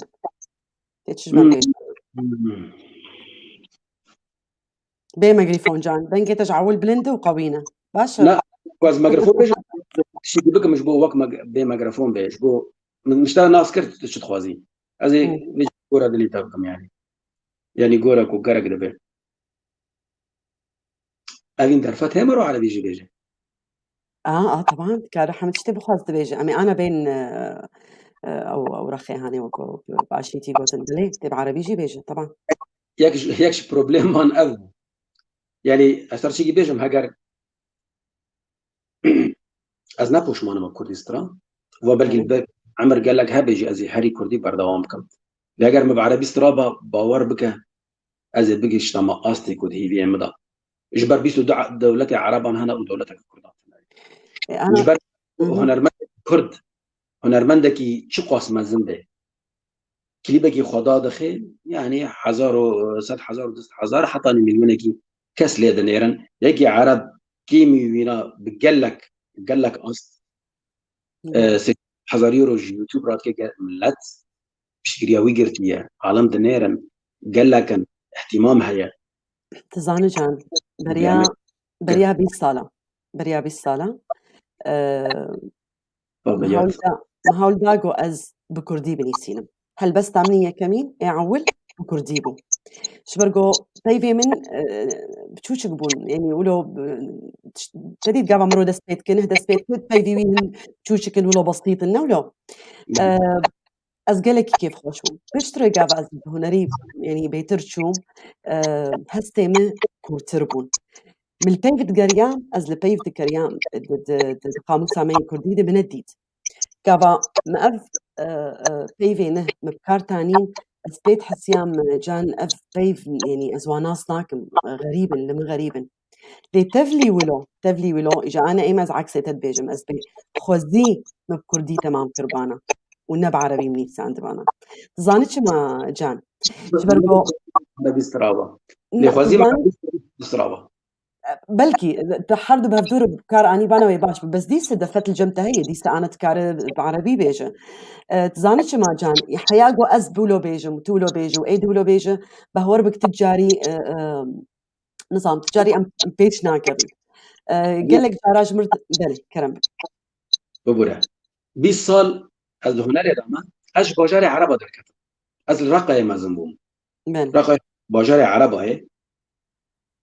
Speaker 2: تيتش من بيش بي ميكروفون جان دنجي تجعول بلند وقوينا باش
Speaker 3: لا كواز ميكروفون بيش شي بك مش بو وك بي ميكروفون بيش بو مش تاع ناس كرت تشتخوازي هذه نيجي كورة دلي تابكم يعني كورة كوكارك دبي أبين درفت هم رو على بيجي بيجي
Speaker 2: طبعا كان رح متشتي بخاز دبيجي أمي أنا بين أو رخي هاني باشيتي قوتن دلي تبع عربي جي بيجي طبعا
Speaker 3: يكش بروبليم من أذ يعني أشتر شيء بيجم هجر از نپوش مانم کردستان و بلکه عمر قال لك هبيجي ازي هاري كردي بردوام بكم لاجر ما بعربي استرابا باور بك ازي بقي اشتما استي كود هي في مدا اجبر بيسو دولتي عربا هنا ودولتك كردان اجبر هنرمند كرد هنرمندكي چه قاسم زنده كليبكي خدا دخل يعني 1000 1000 حتى مليونكي كاس ليدا نيرن يجي عرب كيمي وينا بقلك أصل حزار يورو يوتيوب رات كي ملت بشكريا ويجرتيا عالم دنيرن قال لك اهتمام هيا
Speaker 2: تزاني جان بريا بالصالة محاول داغو از بكردي بنيسينم هل بس تعملي كمين اعول بكردي بو شبرغو طيبي من بتشوش قبون يعني يقولوا تديد قابا مرو دسبيت كنه دسبيت كد طيبي وين تشوش كن ولو بسيط إنه ولو از قالك كيف خوشون بشتري قابا از هنري يعني بيترشوم هستيمه كورتربون من البيفت قريان از البيفت قريان قاموس عمين كردي ده بنديد قابا مأف بيفينه مبكار تانين أثبيت حسيام جان أف بيف يعني أزواناس ناكم غريبا لما غريبا لي تفلي ولو إجا أنا إيما از عكسي تدبيجم أزبي خوزي مبكردي تمام كربانا والنب عربي منيف ساندبانا تزانيتش ما جان شبرقو
Speaker 3: بيسترابا لخوازي ما بيسترابا
Speaker 2: بلكي تحرد بهفدور بكار اني بانا ويباش بس ديسه دفت الجمته هي ديسه انا تكار بعربي بيجه تزانيش ما جان يحياقو از بولو بيجه وتولو بيجه واي دولو بيجه بهور بك تجاري نظام تجاري ام بيج ناقر قال لك جاراج مرت بله كرم
Speaker 3: ببره 20 سال از هنر ادامه اش باجار عربا درکت از الرقه مزنبوم رقه باجار عربا هي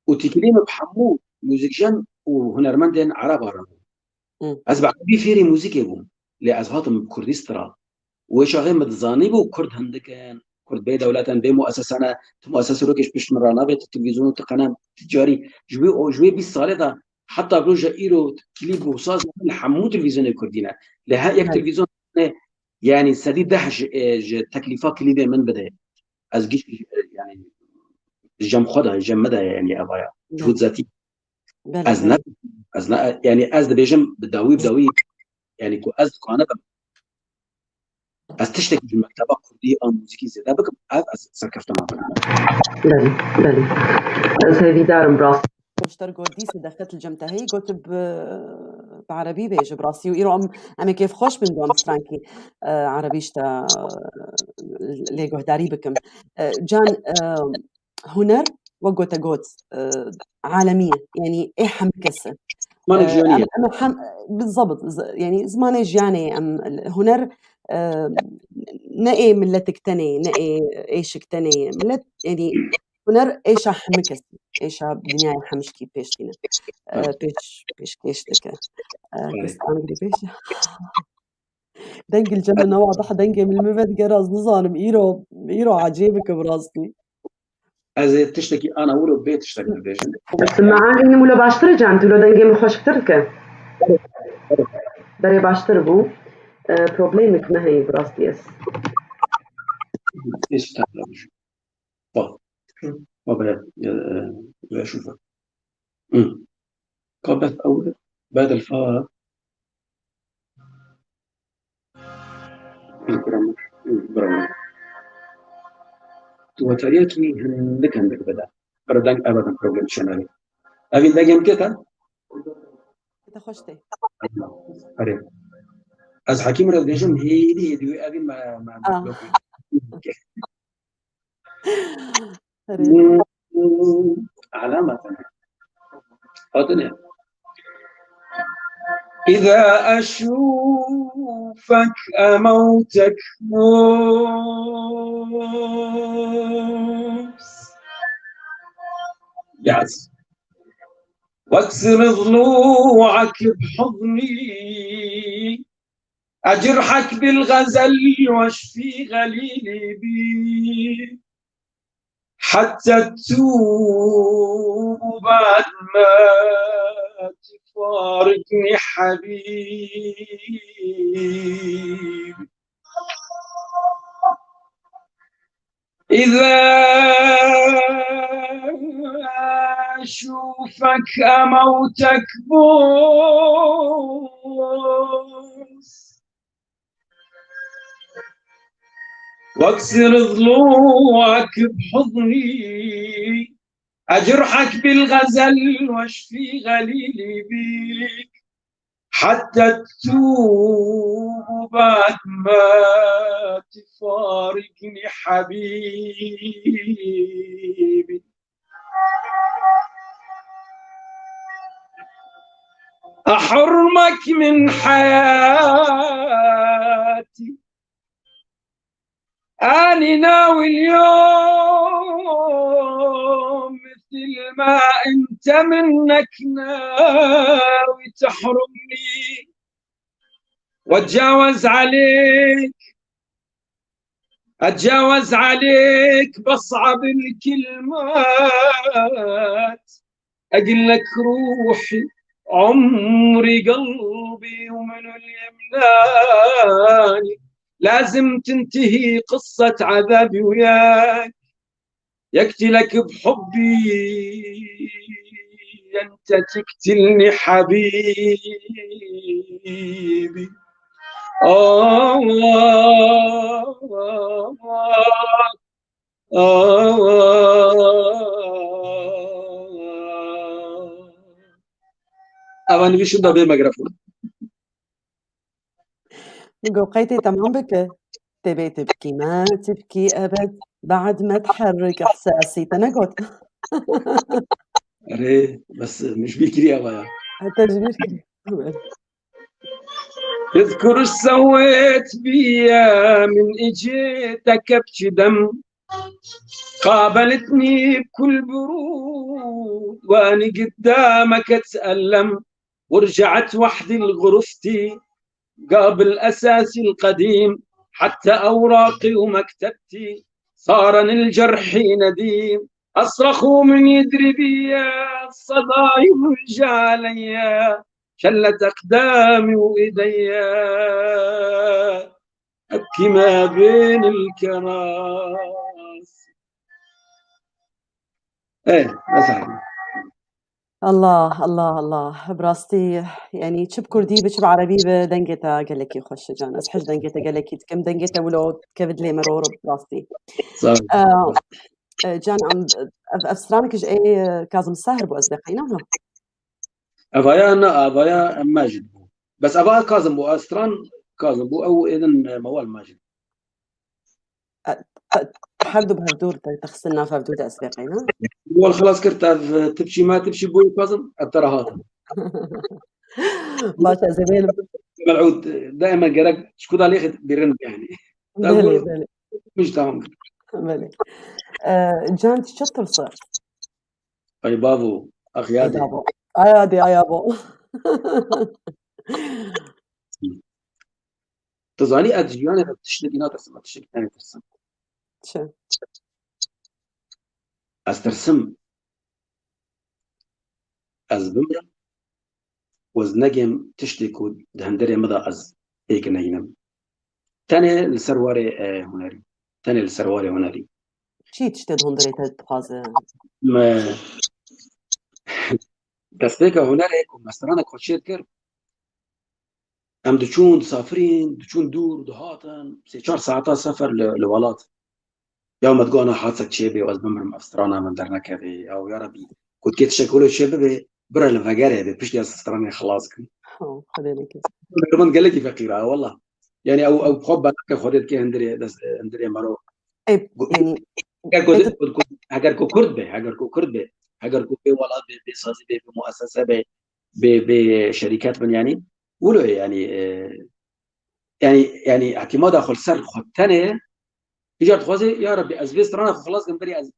Speaker 3: وتكليم بحمود موزيكجان وهنرمندين عربا رمو از بعدي فيري موزيكي بوم لي از هاتم كردسترا وشاغي متزاني بو كرد هندكن كرد بي دولتان بي مؤسسانا مؤسسه روكش بش مرانا بيت التلفزيون تقنام تجاري جوي 20 ساله دا حتى بروجا ايرو كليب وصاز حمود تلفزيون الكردينا لها يك تلفزيون يعني سديد دهج تكلفه كليب من بدا از جيش يعني جم خدها جمدها يعني ابايا جهود ذاتي از يعني از بيجم بداوي يعني كو از قانا از تشتكي في المكتبة كردية أو موسيقى زيادة بكم از سركفت معنا
Speaker 2: بلي سيدي دارم براس وشتر قديس دخلت الجمتة هي قلت بعربي بيجي براسي وإيرو أم كيف خوش من دوام فرانكي عربيشتا ليجو هداري بكم جان هنر وقوتا قوت عالمية يعني إيه حمكسة بالضبط يعني زمان جاني أم هنر نقي ملتك تاني نقي ايشك تاني ملت يعني هنر ايشا حمكس ايشا دنيا حمشكي بيشتينا بيش كيشتك كيس عامل بيش دنج الجنة واضح دنج من المبد جراز نظام ايرو عجيبك براسي
Speaker 3: از تشتكي انا ولو بيت تشتكي البيش
Speaker 2: بس معاني اني مولا باشتري جان تولو دنج مخوش كترك بري باشتر بو بروبليمك ما هي براستي اس
Speaker 3: ايش تعمل ما بقى اشوفها قبل اول بعد الفا برامج تو تاريخي عندك بدا بردان ابدا بروبلم شنالي ابي دايم كده
Speaker 2: تخشتي
Speaker 3: اري از حكيم راديشن هي دي ابي ما علامة أطنع إذا أشوفك أموتك موس يعز واكسر ضلوعك بحضني أجرحك بالغزل واشفي غليلي بي حتى تتوب بعد ما تفارقني حبيب إذا أشوفك أموتك بوس واكسر ضلوعك بحضني أجرحك بالغزل واشفي غليلي بيك حتى تتوب بعد ما تفارقني حبيبي. أحرمك من حياتي، أنا ناوي اليوم مثل ما أنت منك ناوي تحرمني، واتجاوز عليك بصعب الكلمات، أقول لك روحي عمري قلبي ومن اليمناني، لازم تنتهي قصة عذابي وياك، يقتلك بحبي أنت تقتلني حبيبي. آه أواني بيشو ده بمجرفون.
Speaker 2: قوقيتي تمام بك، تبي تبكي ما تبكي أبد بعد ما تحرك إحساسي تنقط.
Speaker 3: أري بس مش بيكري أبايا.
Speaker 2: التجرير كده.
Speaker 3: اذكر ايش سويت بيا من اجيتك ابكي دم، قابلتني بكل برود واني قدامك اتألم، ورجعت وحدي لغرفتي قابل اساسي القديم، حتى اوراقي ومكتبتي صار الجرح نديم، اصرخ من يدري بيا الصدى يرجع عليا، شلت اقدامي وايديا ابكي ما بين الكراسي. ايه مثلا
Speaker 2: الله الله الله براستي يعني تشب كردي بتشب عربي بدنجتا قال لك يخش جان اسحج دنجتا قال لك كم دنجتا ولو كبد لي مرور براستي.
Speaker 3: صار
Speaker 2: جان عم افسرانك ايه كاظم الساهر بو اصدقائنا ولا
Speaker 3: ابايا انا ابايا ماجد بو، بس ابايا كاظم بو استران كاظم بو او اذن موال ماجد.
Speaker 2: تحردوا بهردور تغسلنا فبدود اصدقائنا.
Speaker 3: هو خلاص كرت تبشي ما تبشي بو كاظم ترى هات
Speaker 2: باشا زميل
Speaker 3: ملعود دائما قرق شكون عليه بيرن يعني
Speaker 2: بلي
Speaker 3: تقول
Speaker 2: بلي
Speaker 3: مش تمام.
Speaker 2: بلي جان تشطر صار
Speaker 3: اي بابو اخي
Speaker 2: اي
Speaker 3: هادي
Speaker 2: بابا عادي يا بابا.
Speaker 3: تظني ادجياني بتشتكي ترسم تشتكي ثاني ترسم
Speaker 2: شو
Speaker 3: استرسم از بمرة وزنجم تشتكو دهندري مدى از هيك نينم تاني السرواري هنري تاني السرواري هنري
Speaker 2: شي تشتد هون دريت تقازه
Speaker 3: ما دستيكا هنري ومسترانا كوتشير كر ام دچون سافرين دچون دور دهاتن 3-4 ساعات سفر لولات يوم تقول حادثك شيبي واز بمر مسترانا من درنا كذي او يا ربي كنت كيت شكله شيبي برا الفقاري بيش لي استراني خلاص كن
Speaker 2: خلينا كده
Speaker 3: كمان قال لك فقيره والله يعني او بحب انا خدت كي هندري مرو
Speaker 2: اي يعني
Speaker 3: اگر کو کرد به اگر کو ولا بسازي بمؤسسه بشركات من يعني ولو يعني حكيما داخل سر خد ثانيه يجي تخوزي يا ربي ازفيست رانا خلاص جنبري از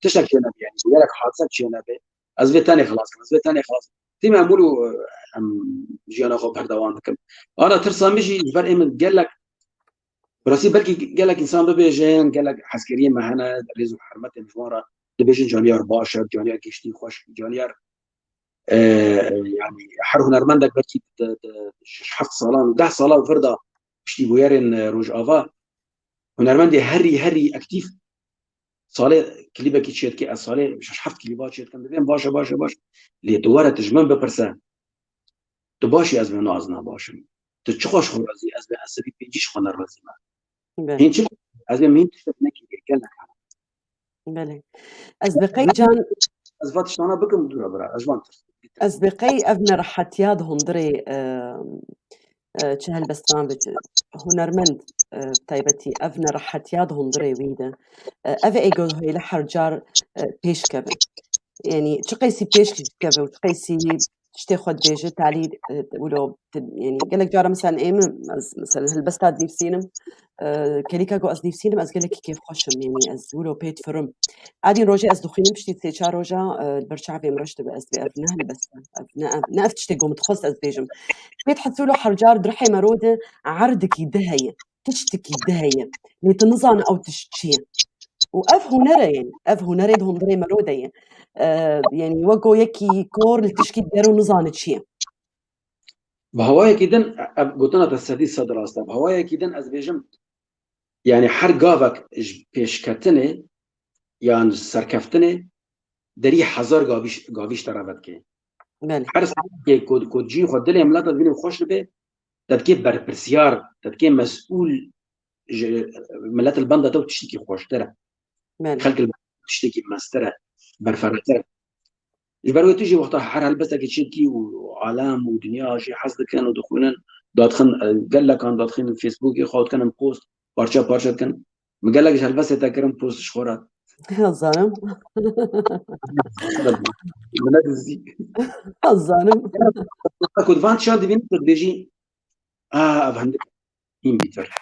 Speaker 3: تشتك شي نبي يعني يقول لك حادثه شي نبي ازفيت ثاني خلاص ازفيت ثاني خلاص تيما عملوا ام جينا خو بهردوان كم انا ترسم مشي جبر ايمن قال لك براسي بلكي قال لك انسان ببيجين قال لك عسكريين معنا ريزو حرمت مجموره دبيجن جونيور باشا جونيور كشتي خوش جونيور يعني حر هنرمندك بلكي شحفت صالان 10 صالات وفرده بشتي بويرن روج افا هنرمندي هري اكتيف صالة كليبا كي تشيت كي صالة مش حفت كليبات تشيت كان بين باشا اللي دوارة تجمن ببرسان تباشي از من نازنا باشم تتشخوش خو رازي از به عصبي بيجيش خو نرازي ما
Speaker 2: بلي
Speaker 3: هين شو از به مين تشت نكي قال لك
Speaker 2: بلي أصدقائي جان
Speaker 3: از فاتش انا بكم دورا برا اجوان
Speaker 2: أزبقي أفنر حتياد هندري چهل بستان هنرمند تایبەتی ئەڤنە ڕەحەتیاد هەندڕێ ویدە ئەڤ ئێگۆ هەیە لە هەرجار پێشکەبن يعني چ قيسي بيشكي كذا قيسي شتي خد بيجي تعليل ولو يعني قال لك جارة مثلا ايه مثلا هلبست ديف سينم كليكا جو از ديف سينم از قال لك كيف خشم يعني از ولو بيت فرم عادي روجي از دخينم بشتي تسيشا روجا برشا بي مرشت باز بي افنه هلبست نافت شتي قوم تخص از بيجم بيت حسوا له حرجار درحي مرودة عردك يدهية تشتكي يدهية لتنظن او تشتشي وأف هنري يعني أف هنري دهم دري مرودة يعني وقو يكي كور لتشكي دارو نظانة شيء
Speaker 3: بهواي كيدن قلتنا تستدي صدر أصلا بهواي كيدن از بيجم يعني حر قافك بيشكتني يعني سركفتني دري حزار قافيش ترابط كي حر سركي كود جي خود دلي ملاتا دبيني خوش به تدكي برسيار تدكي مسؤول ملات البندا تو تشتكي خوش ترى خلق البندا تشتكي مسترة برفرترة البروي تيجي وقتها حر هلبسك تشتكي وعالم ودنيا شي حصد كانوا دخولن دادخن قال لك كان دادخن الفيسبوك ياخذ كان بوست بارشا كان ما قال لك هلبسه تكرم بوست شخورات
Speaker 2: الظالم
Speaker 3: بنادزي
Speaker 2: الظالم
Speaker 3: كنت فانت شاد بين بيجي افهم مين بيتر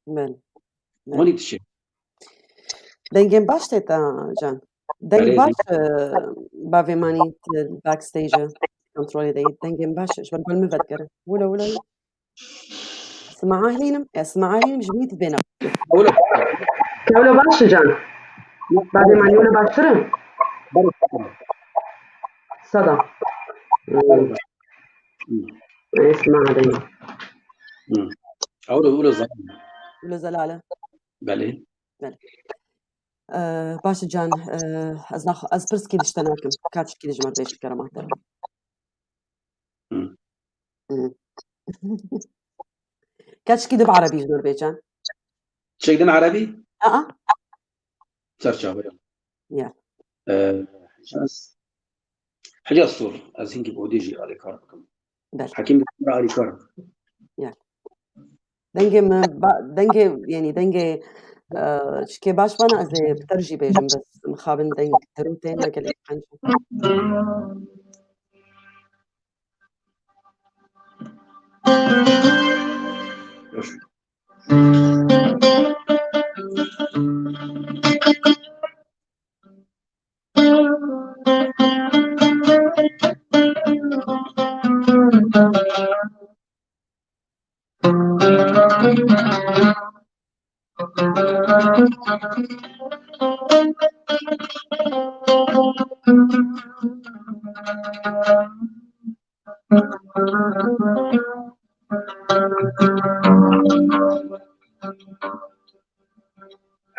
Speaker 2: من
Speaker 3: وين تشي
Speaker 2: دنجن باش تتا جان دنجن باش بافي ماني باك ستيج كنترول دي دنجن باش ايش بقول مفكر ولا اسمعها لينم جبيت بينا ولا باش جان بافي ماني ولا باش صدى اسمع دي ولا زلالة
Speaker 3: بله
Speaker 2: باش جان از برسكي دشتناكم كاتش كي دجمر بيش الكرامات كاتش كي دب عربي جنور بيجان
Speaker 3: شيء عربي ترجع
Speaker 2: يا
Speaker 3: حجاز صور أزينك بوديجي على كاركم
Speaker 2: بل
Speaker 3: حكيم على كارك
Speaker 2: يا دنجي يعني دنجي شكي باش بانا أزي بترجي بيجم بس مخابن دنج تروتين ما قال لك حنجو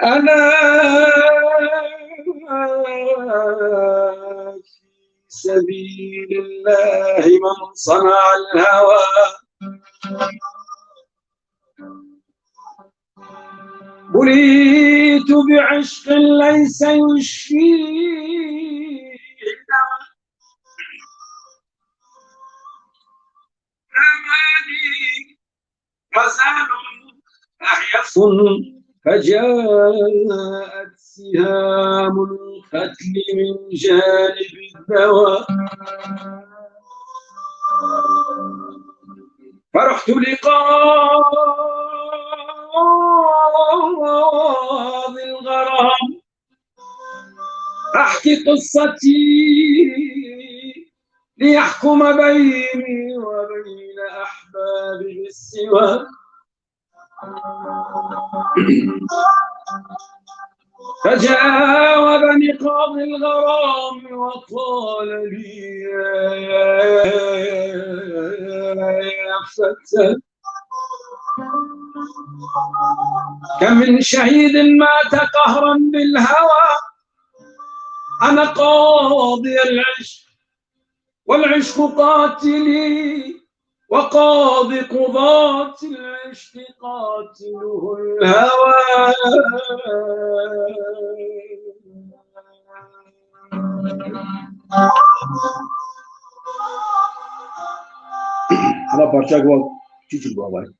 Speaker 3: أنا في سبيل الله من صنع الهوى بليت بعشق ليس يشفيه أماني غزال أحيص فجاءت سهام القتل من جانب الدواء فرحت لقاضي الغرام أحكي قصتي ليحكم بيني وبين أحبابي بالسواك فجاوبني قاضي الغرام وقال لي يا فتى كم من شهيد مات قهرا بالهوى أنا قاضي العشق والعشق قاتلي وقاضي قضاة العشق قاتله الهوى اما پارچه گواه چی گواه باید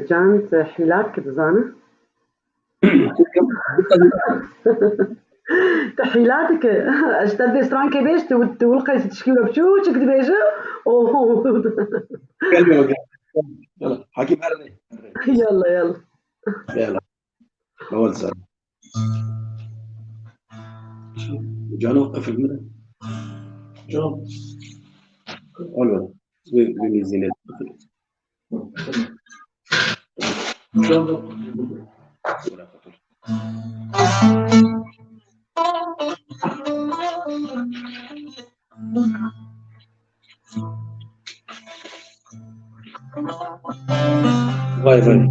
Speaker 2: جان تحيلات كتزانه تحيلاتك اشتد سترانكي بيش تولقي تشكيله بشو تشكد بيشو
Speaker 3: يلا حكيم هرني
Speaker 2: يلا يلا
Speaker 3: يلا اول سؤال جانو قفل منه جانو اول بنزين جانو باي باي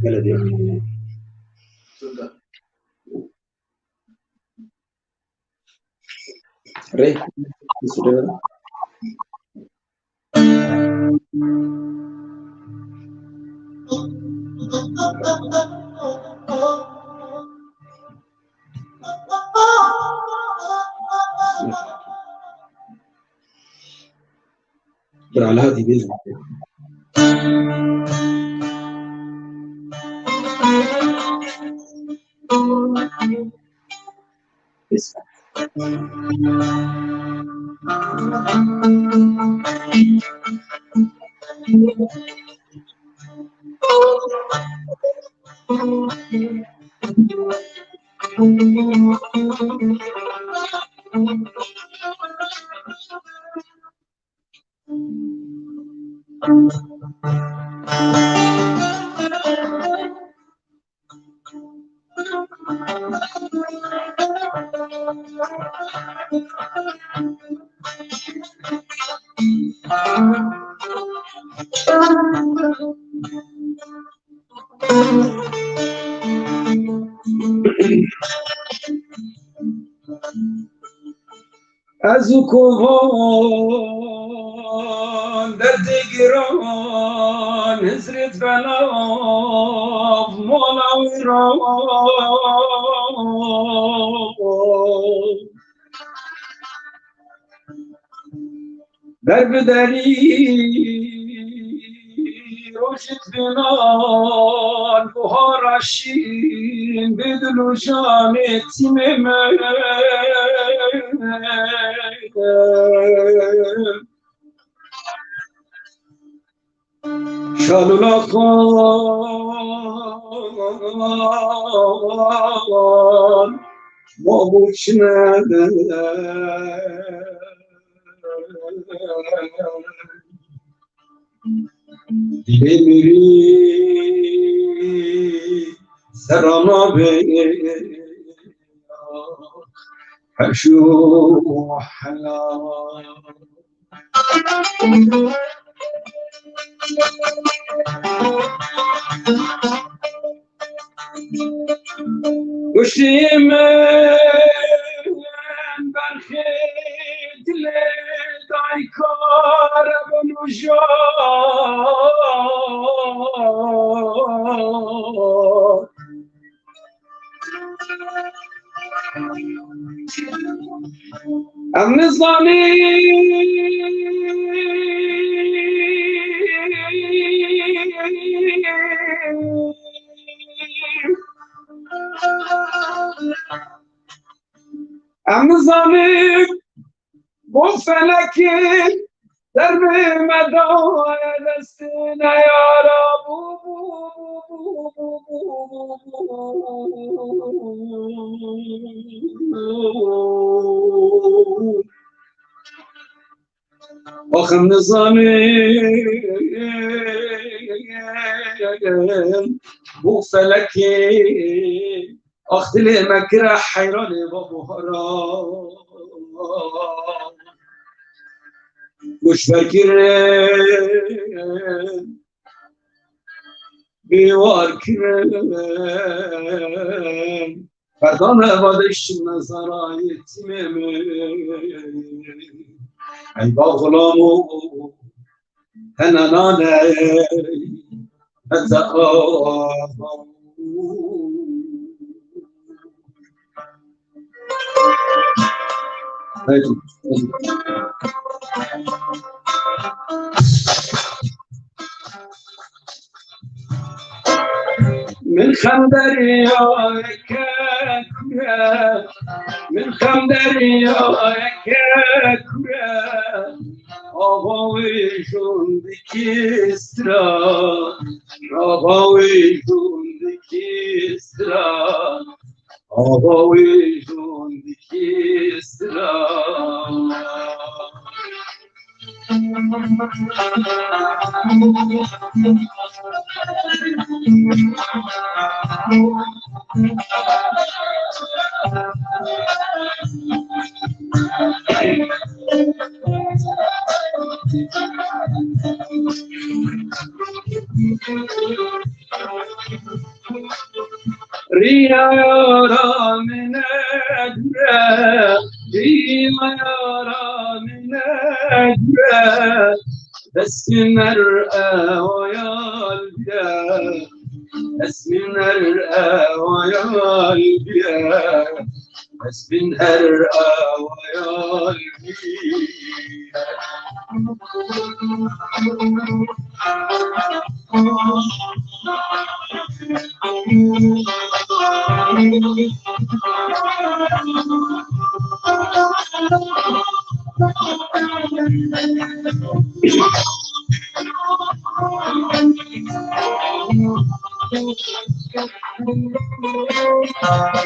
Speaker 3: بلدي ري على هذه بيزن از او کوهان در دیگران هزرت بلاف مولا را در بدری روشت بنان بهارشین بدل و جان تیم من شالولا خان ما بوشنده دیگه میری سرانا به حشو حلال گوشی من برخی دل دای کار بنوشاد ام نظامی ام نظامی با فلکی در به مدای دست نیارا آخم نظامی بو فلکی آخ دل مکره حیران با بهارا گوش بگیره بیوار کرن فردان عبادش نظرای تیمم ای با غلامو هنانانه اتقام من خندري كاكرا من خندري كاكرا آباوی جوندکیسترا آباوی جوندکیسترا آباوی جوندکیسترا ريا يارا من أجرى ريا يارا من أجرى بس مرأة ويا البيا بس مرأة ويا البيا بس مرأة ويا البيا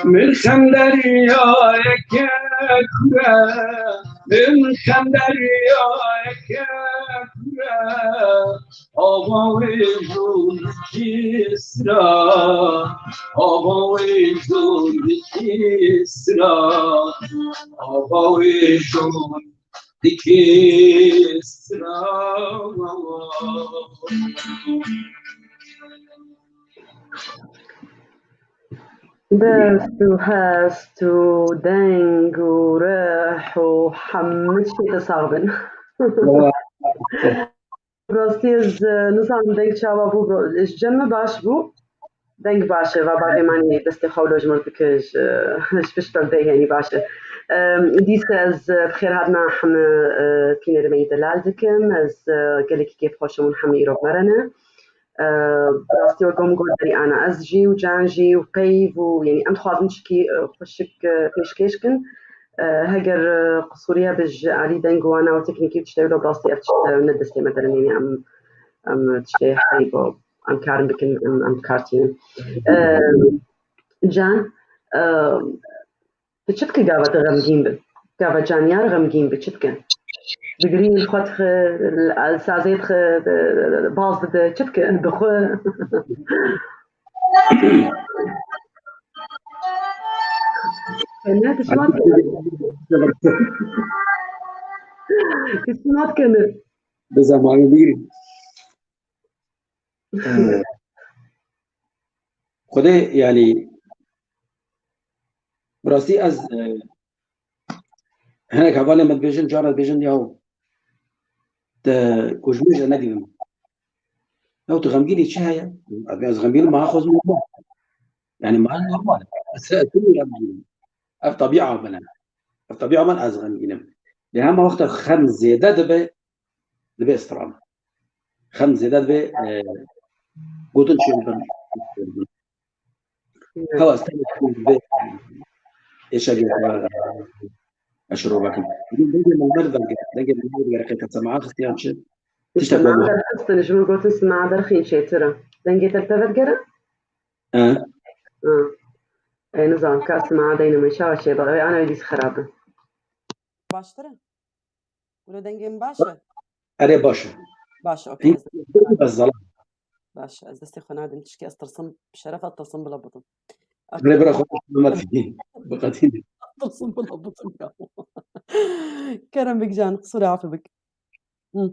Speaker 3: من خندريا كاكرا من خندريا كاكرا آباوی جوندکیسترا آباوی جوندکیسترا آباوی جوندکیسترا
Speaker 2: دست و هست و دنگ و رح و همه چی تصاغبن راستی از نظام دنگ چاوا بو اش جمع باش بو دنگ باشه و باقی معنی دستی خولوش مرتکش اش بشتر ده يعني باشه دیس از بخیر هادنا همه كينا رمي دلال دكم از قالك كيف خوشمون همه ایروب مرنه راستی وقوم قول داري أنا أزجي وجانجي وقيف ويعني أنت خواض نشكي خوشك فيش كيشكن هجر قصوريها بج علي دنجوانا وتكنيكي بتشتغلوا براستي أفتشت ندستي مثلا يعني أم تشتغل حريب أم كارم بكن أم كارتين جان بتشتكي قاوة غمجين بي قاوة جانيار غمجين بتشتكي بقرين خطخ السازيت باز بده تشتكي بخو كنا كسمات كسمات كنا
Speaker 3: بزمان بيري خدي يعني براسي از هناك حوالي ما تبيجن جارة بيجن ياهو كوجميجة نديم لو تغمجيني شهية غمجيني ما أخذ نورمال يعني ما نورمال بس كل غمجيني الطبيعة بنا الطبيعة من أزغمجيني لهم وقت خمس زيادة دبي استرام خمس زيادة دبي قوتن شيء هوا استنى دبي إيش أجي أشربك دنجي من المرضى دنجي من المرضى كانت سماعات اختيار شيء
Speaker 2: تشتغل مع درخص نجمو قلت اسمع درخين شيء ترى دنجي تلتفت قرا أي نظام كاس مع دينا ما يشاء شيء بقى أنا بدي خرابة باشترى ولا دنجي مباشر
Speaker 3: أري باشا
Speaker 2: أوكي
Speaker 3: بس ظلام
Speaker 2: باشا از دستی خناد انتشكي استرسم بشرف اتصم بلا بطن
Speaker 3: برا خد ما في بقتين
Speaker 2: اتصم بلا بطن كرم بك جان قصوري عافي بك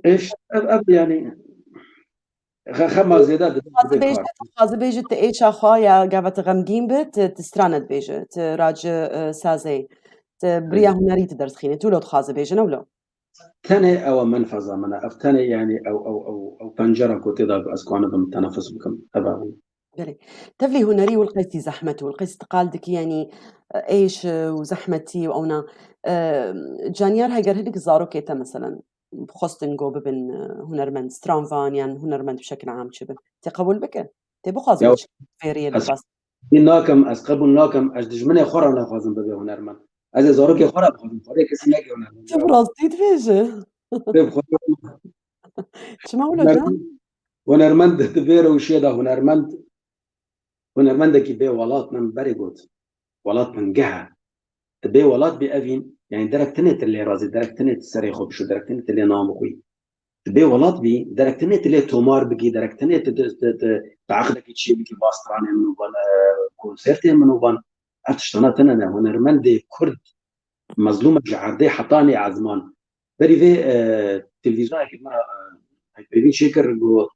Speaker 3: ايش اب يعني خمس زيادات
Speaker 2: خازي بيجت ايش اخويا قاعدة غمجين بت تستراند بيجت راج سازي بريا هناري تدرس خيني تولو خازي بيجن ولا
Speaker 3: ثاني او منفذه من افتني يعني او بنجره كنت ضرب اسكوانه بالتنفس بكم تبعهم
Speaker 2: بلي تفلي هنري والقيتي زحمته والقيتي تقالدك يعني ايش وزحمتي وانا جانيار هاي قرهلك زارو كيتا مثلا بخوستنجو ببن هنرمند سترانفان يعني هنرمند بشكل عام شبه تقبل بك تبو خازم
Speaker 3: یا
Speaker 2: تشكي فيري
Speaker 3: از
Speaker 2: الباس
Speaker 3: این ناکم از قبول ناکم از دجمن خورا نخوازم ببه هنرمند از زارو که خورا بخوازم خورا کسی نگه هنرمند
Speaker 2: تبرزتي تفيجه
Speaker 3: بب خورا
Speaker 2: تشمعوا
Speaker 3: هنرمند
Speaker 2: جان
Speaker 3: هنرمند دبیر و شیدا هنرمند کی به ولات من بری گوت ولات من جهه به ولات به اوین يعني دركتنت اللي رازي دركتنت سري خوب شو دركتنت اللي نام خوي به ولات بي دركتنت اللي تومار بقي دركتنت تعاقدك شيء بقي باستران منو بان كونسرت منو بان ارتشتنا انا هنرمند كرد مظلومه جعردي حطاني عزمان بري في تلفزيون كي مره بيبين شكر جو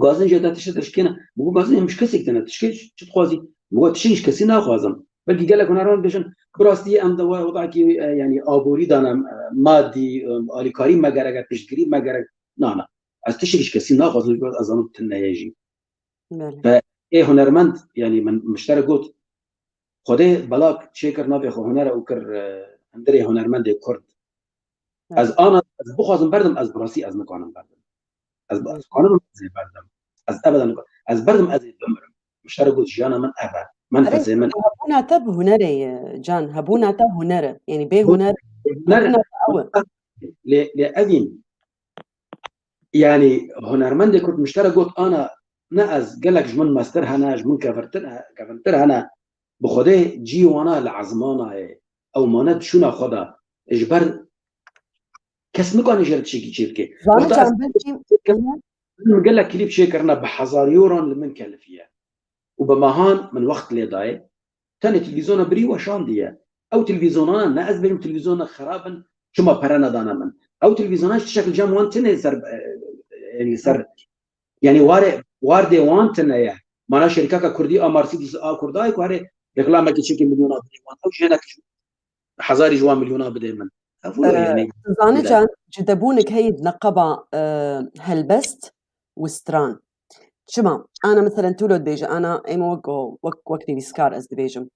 Speaker 3: غازن جدا تشكينا بو غازن مش كسيك تنا تشكيش تخوازي بو تشيش كسينا خوازم بلكي قال لك هنرمند بيشن براستي ام وضعك يعني ابوري دانا مادي اليكاري ما جرى تشجري ما جرى لا از تشكيش كسينا خوازم اظن تنيجي ف ايه هنرمند يعني من مشترك قلت خدای بلاک شکر نبی خو هنر او کر اندری هنرمند کرد از آن از بخوازم بردم از براسی از نکنم بردم از قانون از بردم از ابدا از بردم از دمرم مشترک بود جانا من ابد من فسي من
Speaker 2: هبونا تب هنري جان هبونا تب هنر يعني بي هنر هبونا قوي
Speaker 3: لأذين يعني هنرمند كنت مشترك قلت انا ناز قال لك جمن ماستر هنا جمن كفرتر هنا بخوده جي وانا لعزمانا او ماند شونا خدا اجبر کس میکنه جرد شيء شركه
Speaker 2: وقت از
Speaker 3: قال لك كليب شيكرنا بحزار يورون لمن كلفيه وبمهان من وقت اللي ضاي تاني تلفزيون بري وشان ديه او تلفزيوننا ناز بينهم تلفزيون خرابا شما برانا دانا من او تلفزيونات شكل جام وانتنه سر يعني سر يعني وارد وانتنه يا مانا شركه كردي مرسيدس كرداي كواري رقلامه كي مليونات او هناك حزاري جوا مليونات بدي من
Speaker 2: يعني زانجان جدبونك هي نقبة هلبست وستران شما أنا مثلا تولد بيجا أنا إيمو وقتي بيسكار أز دبيجم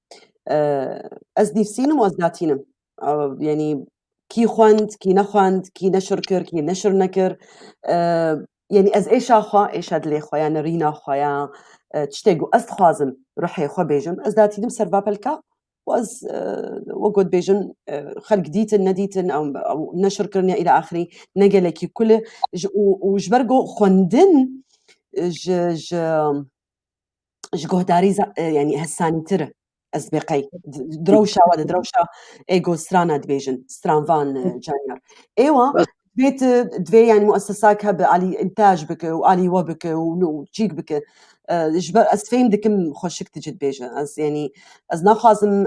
Speaker 2: أز ديفسينم وأز داتينم يعني كي خواند كي نخواند كي نشركر كي نشر نكر يعني أز إيش أخوا إيش هاد لي خويا نرينا خويا تشتاقو أز خوازم روحي خو بيجم أز داتينم سربا بالكا وأز وقود بيجن خلق ديتن نديتن أو نشر كرنيا إلى آخره نجلكي كل وجبرجو خوندن جهداري يعني هساني ترى أزبقي دروشة ولا دروشة إيجو سترانا دبيجن سترانفان جانير أيوة بيت دوي يعني مؤسسات هب علي إنتاج بك وعلي وبك وجيك بك جبر أز فهم دكم خوشك تجد بيجا أز يعني أز نخازم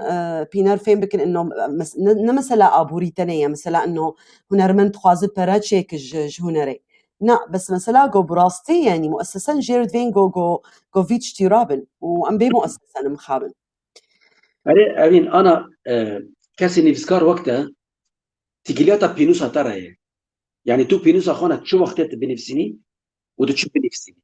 Speaker 2: بينار فهم بك إنه نمثلا أبوري تانية مثلا إنه هنرمند خوازد براتشيك هنري نا بس مثلا جو براستي يعني مؤسسا جيرد فين جو فيتش تيرابن وأم بي مؤسسا مخابن
Speaker 3: أرين أنا كاسي نفسكار وقتها تقلياتا بينوسا ترى يعني تو بينوسا خانة شو وقتها بنفسيني وتشوف بنفسيني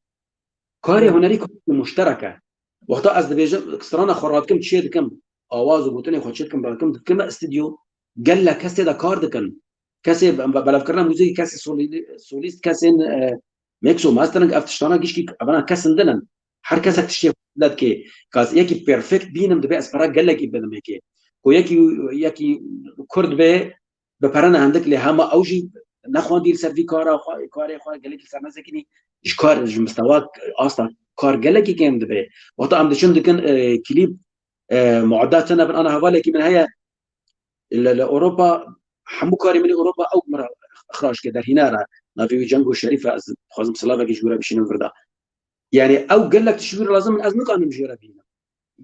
Speaker 3: كاري هنري مشتركة وقتها از دبيجم اكسترانا خراتكم تشيدكم آواز وبوتني خدشتكم براتكم كم استديو قال لك كاسي دا كاردكن كاسي بلافكرنا موسيقى كاسي سوليست كاسين ميكسو ماسترنج افتشتانا جيشكي ابانا كاسن دنن هر كاسك تشتي دات كي كاس يكي بيرفكت بينم دبي اسبرا قال لك يبدم هيك ويكي كرد به بپرنا عندك لهما اوجي نخوان دير سر في كارا كاري قال لك سر مزكني ايش كار مستواك اصلا كار قال لك كيم دبي وقت ام دشن دكن كليب معداتنا انا هوالك من هي لاوروبا حمو كاري من اوروبا او مره اخراج كده هنا نافي جنجو شريفه از خازم سلافا كي جورا بشين فردا يعني او قال لك تشوير لازم من ازمك انا مجرى بينا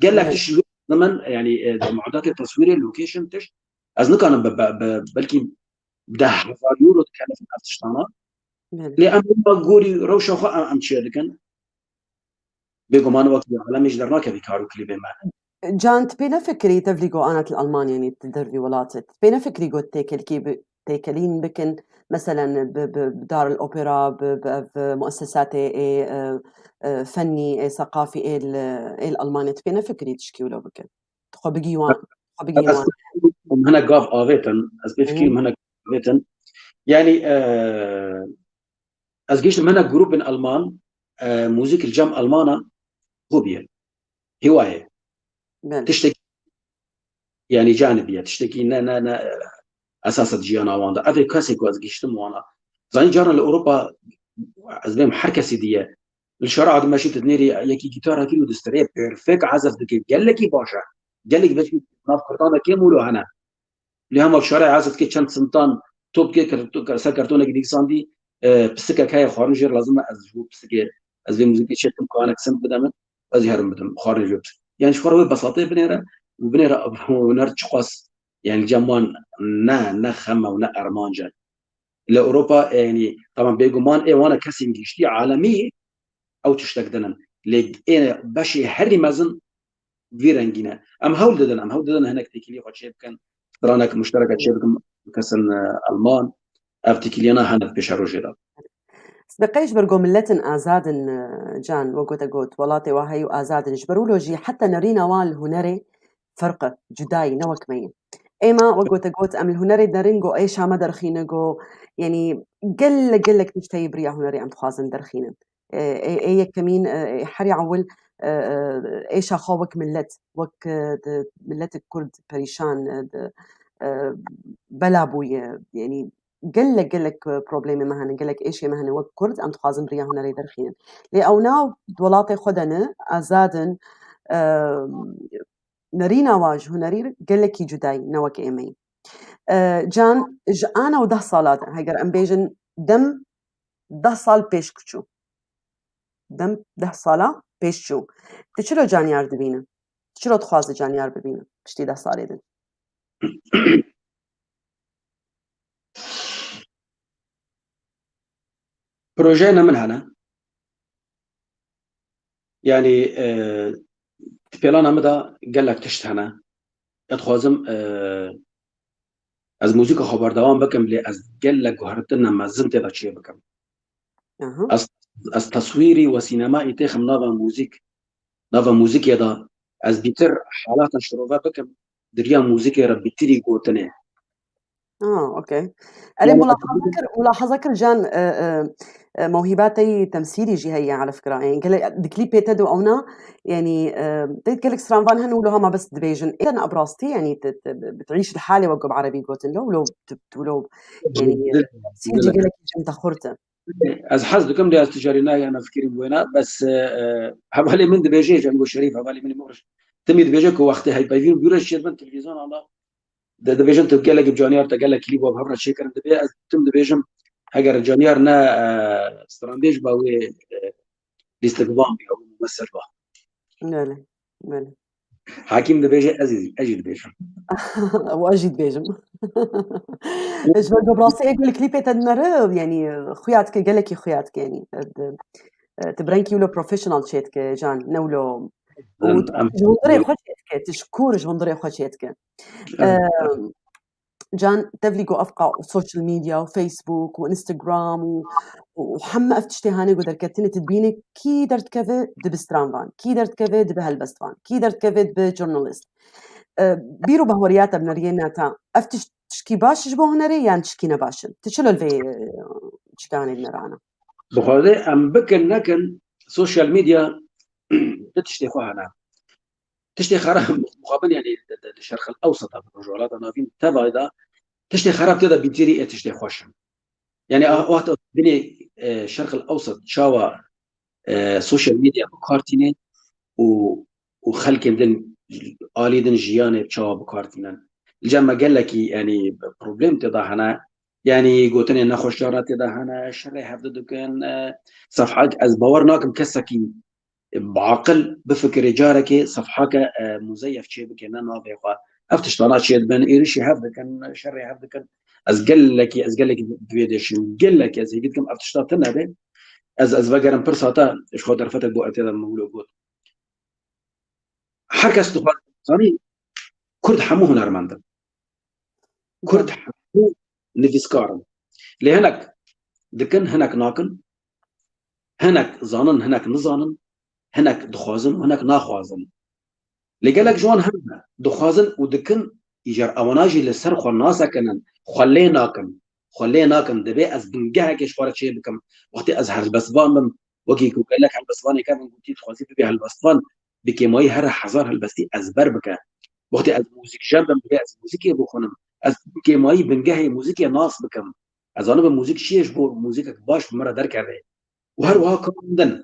Speaker 3: قال لك تشوير زمن يعني معدات التصوير اللوكيشن تش ازنك انا بلكي بده حفار يورو تكلف افتشتانا لأن قولي روشة خو ام تشيدكن بيقوم انا وقت على مش درناك بكارو كليب ما
Speaker 2: جانت بينا فكري تفليقو أنا الألمان يعني تدري ولاتت بينا فكري قلت تيكل كي تيكلين بكن مثلا بدار الأوبرا بمؤسسات فني ثقافي الألمانية تبينا فكري تشكيو له بكن تخو بجيوان
Speaker 3: از هنا قاف آویتن از بفكير هنا آویتن يعني از جيش هنا جروب من ألمان موسيقى الجام ألمانة هوبية هواية تشتكي يعني جانبية تشتكي نا أساسا جيانا واندا أفي كاسيكو از جيشتم وانا زين جارنا لأوروبا از بهم حركة دية الشارع عاد ماشي تدنيري يكي جيتار كيلو دستري بيرفكت عزف دكي قال لك باشا قال لك باش ناف كرتانا كيمولو هنا اللي هم الشارع عزف كي كانت سنتان توب كي كرتونه جديد ساندي بسكه كاي خارجير لازم ازجو بسكه از موزيكي شتم كو انا كسم بدم ازهر بدم خارج يعني شفره ببساطه بنيرا ونرتقص يعني جمان نا خمه ونا ارمانجا لاوروبا يعني طبعا بيجومان اي وانا كاسين جيشتي عالمي او تشتكدن لي انا باشي هري مازن فيرانجينا ام هولدن هناك تكلي خشيب كان درانك مشتركه شبكه كسن المان افتكلينا هناك بشروجدا
Speaker 2: سبقيش برجو ملتن آزادن جان وقوت قوت ولاتي وهايو آزادن جبرولوجي حتى نرينا وال هنري فرق جداي نوك مين إما وقوت قوت أم الهنري درينجو إيش عم درخينجو يعني قلك تشتي بريا هنري أم تخازن درخينن إيه كمين حري عول إيش أخوك ملت وك ملت الكرد بريشان بلا بوي يعني قلك بروبليمي مهن قلك ايش مهن وقت كرد ام تخازم بريا هنا ريدر خين لي او ناو دولاتي خدنا ازادن نرينا واج هنرير قلك جداي نوك ايمي جان انا وده صالات هاجر ام بيجن دم 10 سال پیش کچو دم 10 سالا پیش چو تچلو جانیار دبینه تچلو تخواز جانیار ببینه پشتی 10 سالی دن
Speaker 3: بروجينا من هنا يعني بيلانا مدى قال لك تشت هنا اتخوازم از موزيكا خبر دوام بكم لي از قال لك وهرتنا ما زمت هذا الشيء بكم از تصويري وسينمائي تاخم نافا موزيك يدا از بيتر حالات شروفا بكم دريا موزيك ربي تري قوتني
Speaker 2: اوكي انا ملاحظه جان موهباتي تمثيلي جي هي على فكره يعني قال دكليب تدو اونا يعني قلت لك سرانفان هن ولو ما بس دبيجن انا ابراستي يعني بتعيش الحاله وقب عربي قوتن لو يعني سيدي قال لك انت خرته
Speaker 3: از حظ كم دي استشارينا انا فكري وينا بس حوالي من دبيجي جنبو شريف حوالي من مورش تمي دبيجي كو وقت هاي بايفين بيورش شيربن تلفزيون على دبيجن تبقى لك بجانيار تقال لك كليب وبهبرة شيكر دبي تم دبيجم هاجر جانيار نا سترانديج باوي ليستقبام او ممثل با
Speaker 2: لا
Speaker 3: حكيم دبيجي ازيز اجي دبيجم
Speaker 2: واجي دبيجم ايش بقى براسي يقول لك ليبي تدمر يعني خوياتك قال لك خوياتك يعني تبرنكي ولا بروفيشنال شيتك جان نولو وجندري خوشيتك تشكور جندري خوشيتك جان تفليقو أفقا سوشيال ميديا وفيسبوك وإنستغرام وحما أفتشتي هاني قدر كتني تدبيني كي درت كذا دبسترانفان كي درت كذا دبهالبستفان كي درت كذا بجورناليست بيرو بهورياتا بنريناتا أفتش تشكي باش جبو هنري يعني تشكي نباشن تشلو الفي تشكاني بنرانا
Speaker 3: بخاطر أم بكن نكن سوشيال ميديا تشتي خوها تشتي خراب مقابل يعني الشرق الأوسط الرجولات أنا فين تبع إذا تشتي خراب تدا بيتيري تشتي خوشم يعني وقت بني الشرق الأوسط شاوا سوشيال ميديا بكارتينين وخلك دن آلي دن جيانة شاوا بكارتينين الجمع قال لك يعني بروبلم تدا هنا يعني قلتني أنا خوش جارات تدا هنا شري حفظ دكان صفحات از باورناكم كسكين بعقل بفكر جارك صفحك مزيف شيء بكنا نابغة افتش طلعت شيء بن ايرشي هذا كان شري هذا كان ازقل لك فيديوش قل لك از هيك كم افتش طلعتنا به از بقرن برساتا ايش خاطر فتك بو اتدا مولو بود حركه استخدام صاني كرد حمو هنرمند كرد حمو نفسكارن لهناك دكن هناك ناكن هناك زانن هناك نزانن هناك دخوازن وهناك ناخوازن لقالك جوان هم دخوازن ودكن يجر اواناجي لسر خو ناسا كنن خليناكن دبي از بنجاه كيش فارق شيء بكم وقت ازهر البسبان من وكي قال لك البسبان كان قلتي تخوازي بي هالبسبان بكيماي هر حزار هالبستي ازبر بك وقت از موزيك جنب بي از موزيكي بخونم از كيماي بنجاه موزيكي ناس بكم از انا بموزيك شيش بو موزيكك باش مره در كره وهر وها كمدن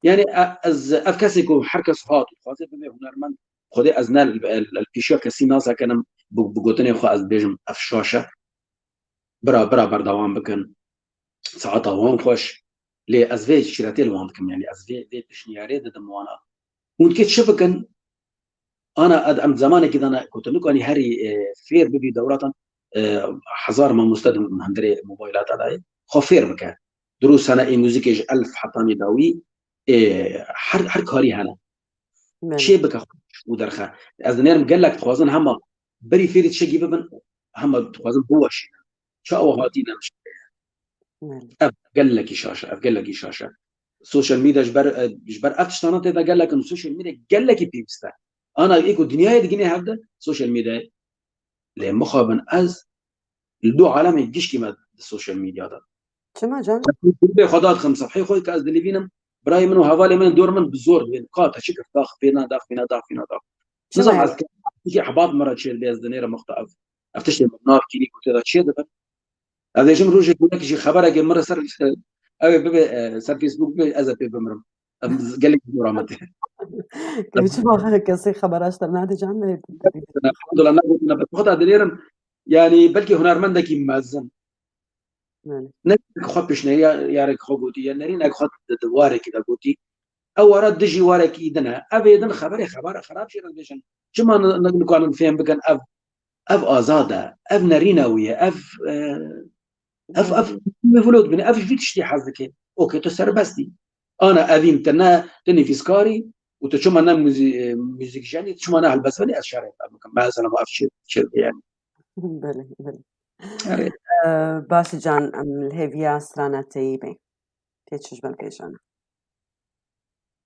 Speaker 3: يعني از افكاسيكو حركه صهات خاطر بما هنرمند خدي ازنا البيشو كسي ناسا كان بقوتني خو از بيجم افشاشه برا بردوام بكن ساعتها وان خوش لي از في شراتي الوان بكم يعني از في تشنياري دم وانا وانت كتشوفكن انا ام زمان كده انا كنت لكم اني هاري فير ببي دورات حزار ما مستخدم من هندري موبايلات هذا خو فير بك دروس انا موزيكي 1000 حطاني داوي حر كاري هنا شيء بك ودرخه از نيرم قال لك توازن هم بري فيرت شي ببن هم توازن هو شيء شو هاتينا مش قال لك شاشه السوشيال ميديا جبر افتشتانات اذا قال لك ان السوشيال ميديا قال لك بيبستا انا ايكو الدنيا دي هبدا السوشيال ميديا لما خابن از الدو عالم يجيش كيما السوشيال ميديا ده
Speaker 2: شما جان
Speaker 3: خدات 5 صفحه خوي كاز اللي بينم براي منو هوالي من دور من بزور بين قاطع شكل داخ فينا نظام عسكري في احباط مره تشيل بيز دنيره مختلف افتش نار كيني كنت هذا الشيء ده هذا يجم روجك هناك شي خبرك مره صار او بيبي صار فيسبوك بي از بي بمرم قال لك مرامته
Speaker 2: كيف ما كسي خبراش ترنادي جان
Speaker 3: الحمد لله انا بتاخذها دليرم يعني بلكي هنرمندك يمازن نك خبش يارك خبوتي يعني نك خد دواري كده قوتي او رد دجي وارك يدنا ابيدن خبر خراب شي رجشن شما نكون نفهم بكن اف ازاده اف نريناويه اف مفلوت من اف فيك شتي حظك اوكي تسر بستي انا اديم تني فيسكاري وتشوم انا ميوزيك جاني تشوم انا هالبسوني اشارك مثلا ما افش يعني
Speaker 2: بله باش جان ام الهيفيا سترانتي بي تيتشش بن بيجانا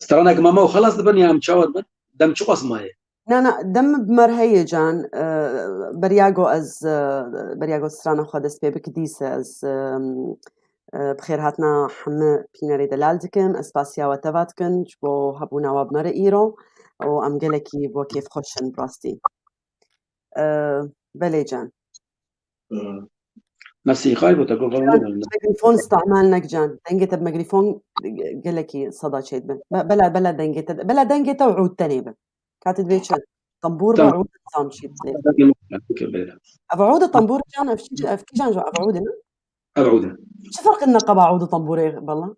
Speaker 3: سترانك ماما وخلاص دبني ام تشاور دم شو قسمه
Speaker 2: نا دم بمرهي جان برياغو سترانا خدس بي بكديسه از بخير هاتنا حم بيناري دلال دكم اسباسيا وتفاتكن بو هبونا وابنر ايرو و ام قلكي بو كيف خوشن براستي بلي جان
Speaker 3: نفسي خايف وتقول
Speaker 2: الميكروفون استعمالنا جان دنجت بميكروفون قلكي صدى شيء بلا دنجت وعود تاني كاتب بيتشن طنبور بعود نظام شيء أبعود طنبور جان أفكي جان جو أبعود شو فرق النقب عود طنبوري بالله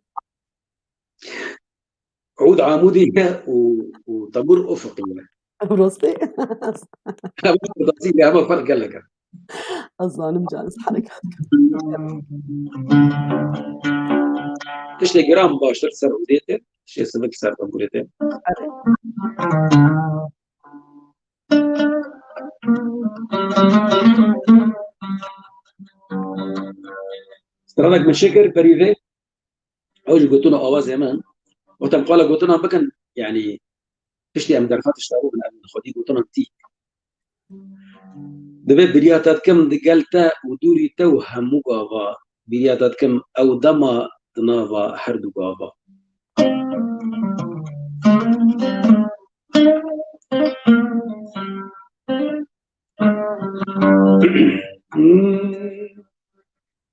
Speaker 3: عود عامودي وطنبور أفقي
Speaker 2: روستي
Speaker 3: ما فرق قال لك
Speaker 2: الظالم جالس حركات
Speaker 3: تشتي جرام باشتر سر وديته شيء سمك سر طنبوريته استرانك من شكر بريفي أوجي قلت له آواز زمان وتم قال قلت له بكن يعني تشتي أم درفات اشتغلوا من أمن خدي قلت له تي دبي برياتات كم دقلتا ودوري توهم مقابا برياتات كم أو دما تنافا حردو قابا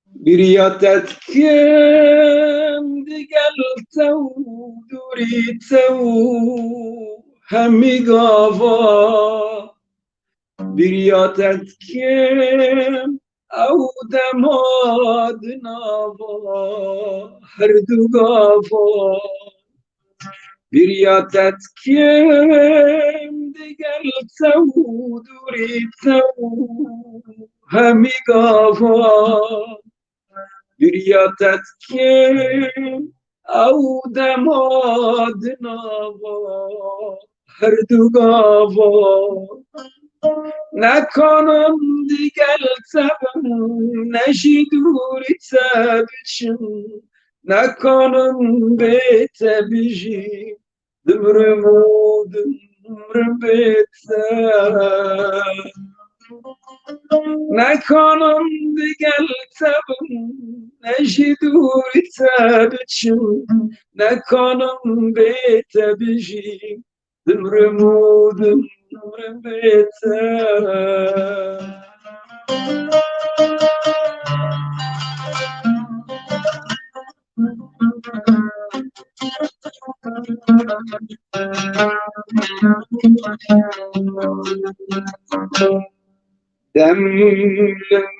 Speaker 3: برياتات كم دقلتا ودوري توهم مقابا برياتت كم أو دماد نابا هردو غافا برياتت كم دقل تو دوري تو همي غافا برياتت كم أو دماد نابا هردو غافا نکنم دیگر تبم نشی دوری تبچم نکنم بیت بیجی دمرمود دمرم بیت نکنم دیگر تبم نشی دوری تبچم نکنم بیت بیجی دمرمود دمرم بیت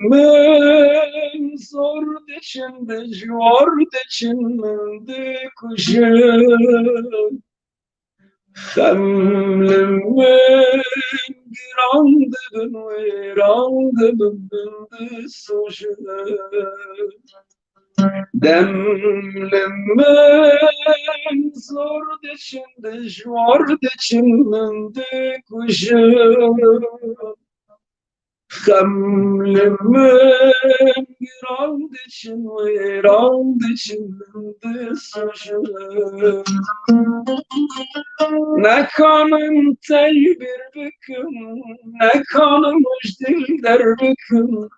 Speaker 3: Demlemen zor deçinde jor deçinde kuşum Xemlemen girandın verandın bindi suşum Demlemen zor deçinde jor deçinde kuşum Xemlemen girand için verand içinde suşum Ne kanım teybir büküm Ne kanım ujdil der büküm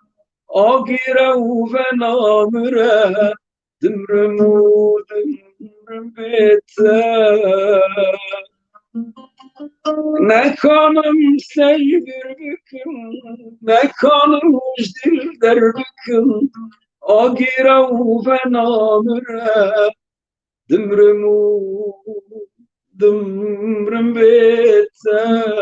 Speaker 3: Agire ve namire Dümrümü dümrüm biter Ne kanım seybir büküm, ne kanım ujdil der büküm, agire ve namire, dümrüm biter.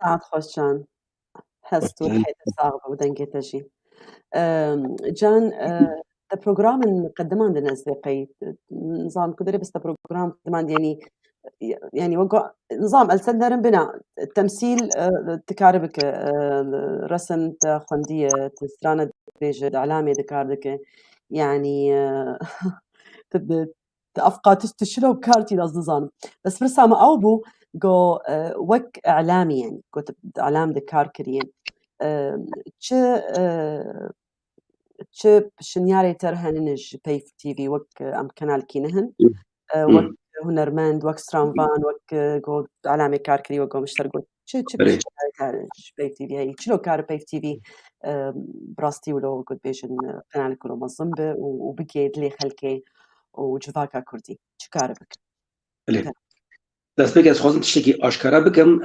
Speaker 2: ساعات خوشجان هستو حيث صاغبة ودنجي تجي جان ده بروجرام مقدمان دنا أصدقائي نظام كدري بس ده بروجرام قدمان يعني وقع نظام السندرن بنا التمثيل تكاربك رسم تخندية تسترانة بيج إعلامي دكاردك يعني أفقا تشلو بكارتي لازم نظام بس برسا ما أوبو جو وك إعلامي يعني كنت إعلام دكار كريم چه شنیاری تر هننج پیف تیوی وک ام کانال کینهن وک هنرمند وک ستراموان وک گود علامه کار کری و گمشتر گود چه شنیاری ترش پیف تیوی هی چلو کار پیف تیوی براستی ولو گود بیشن قنال کلو منظم به و بگید لی خلکی و جواکا کردی چه کار بک؟
Speaker 3: دست بگه از خوازم تشتکی آشکارا بکم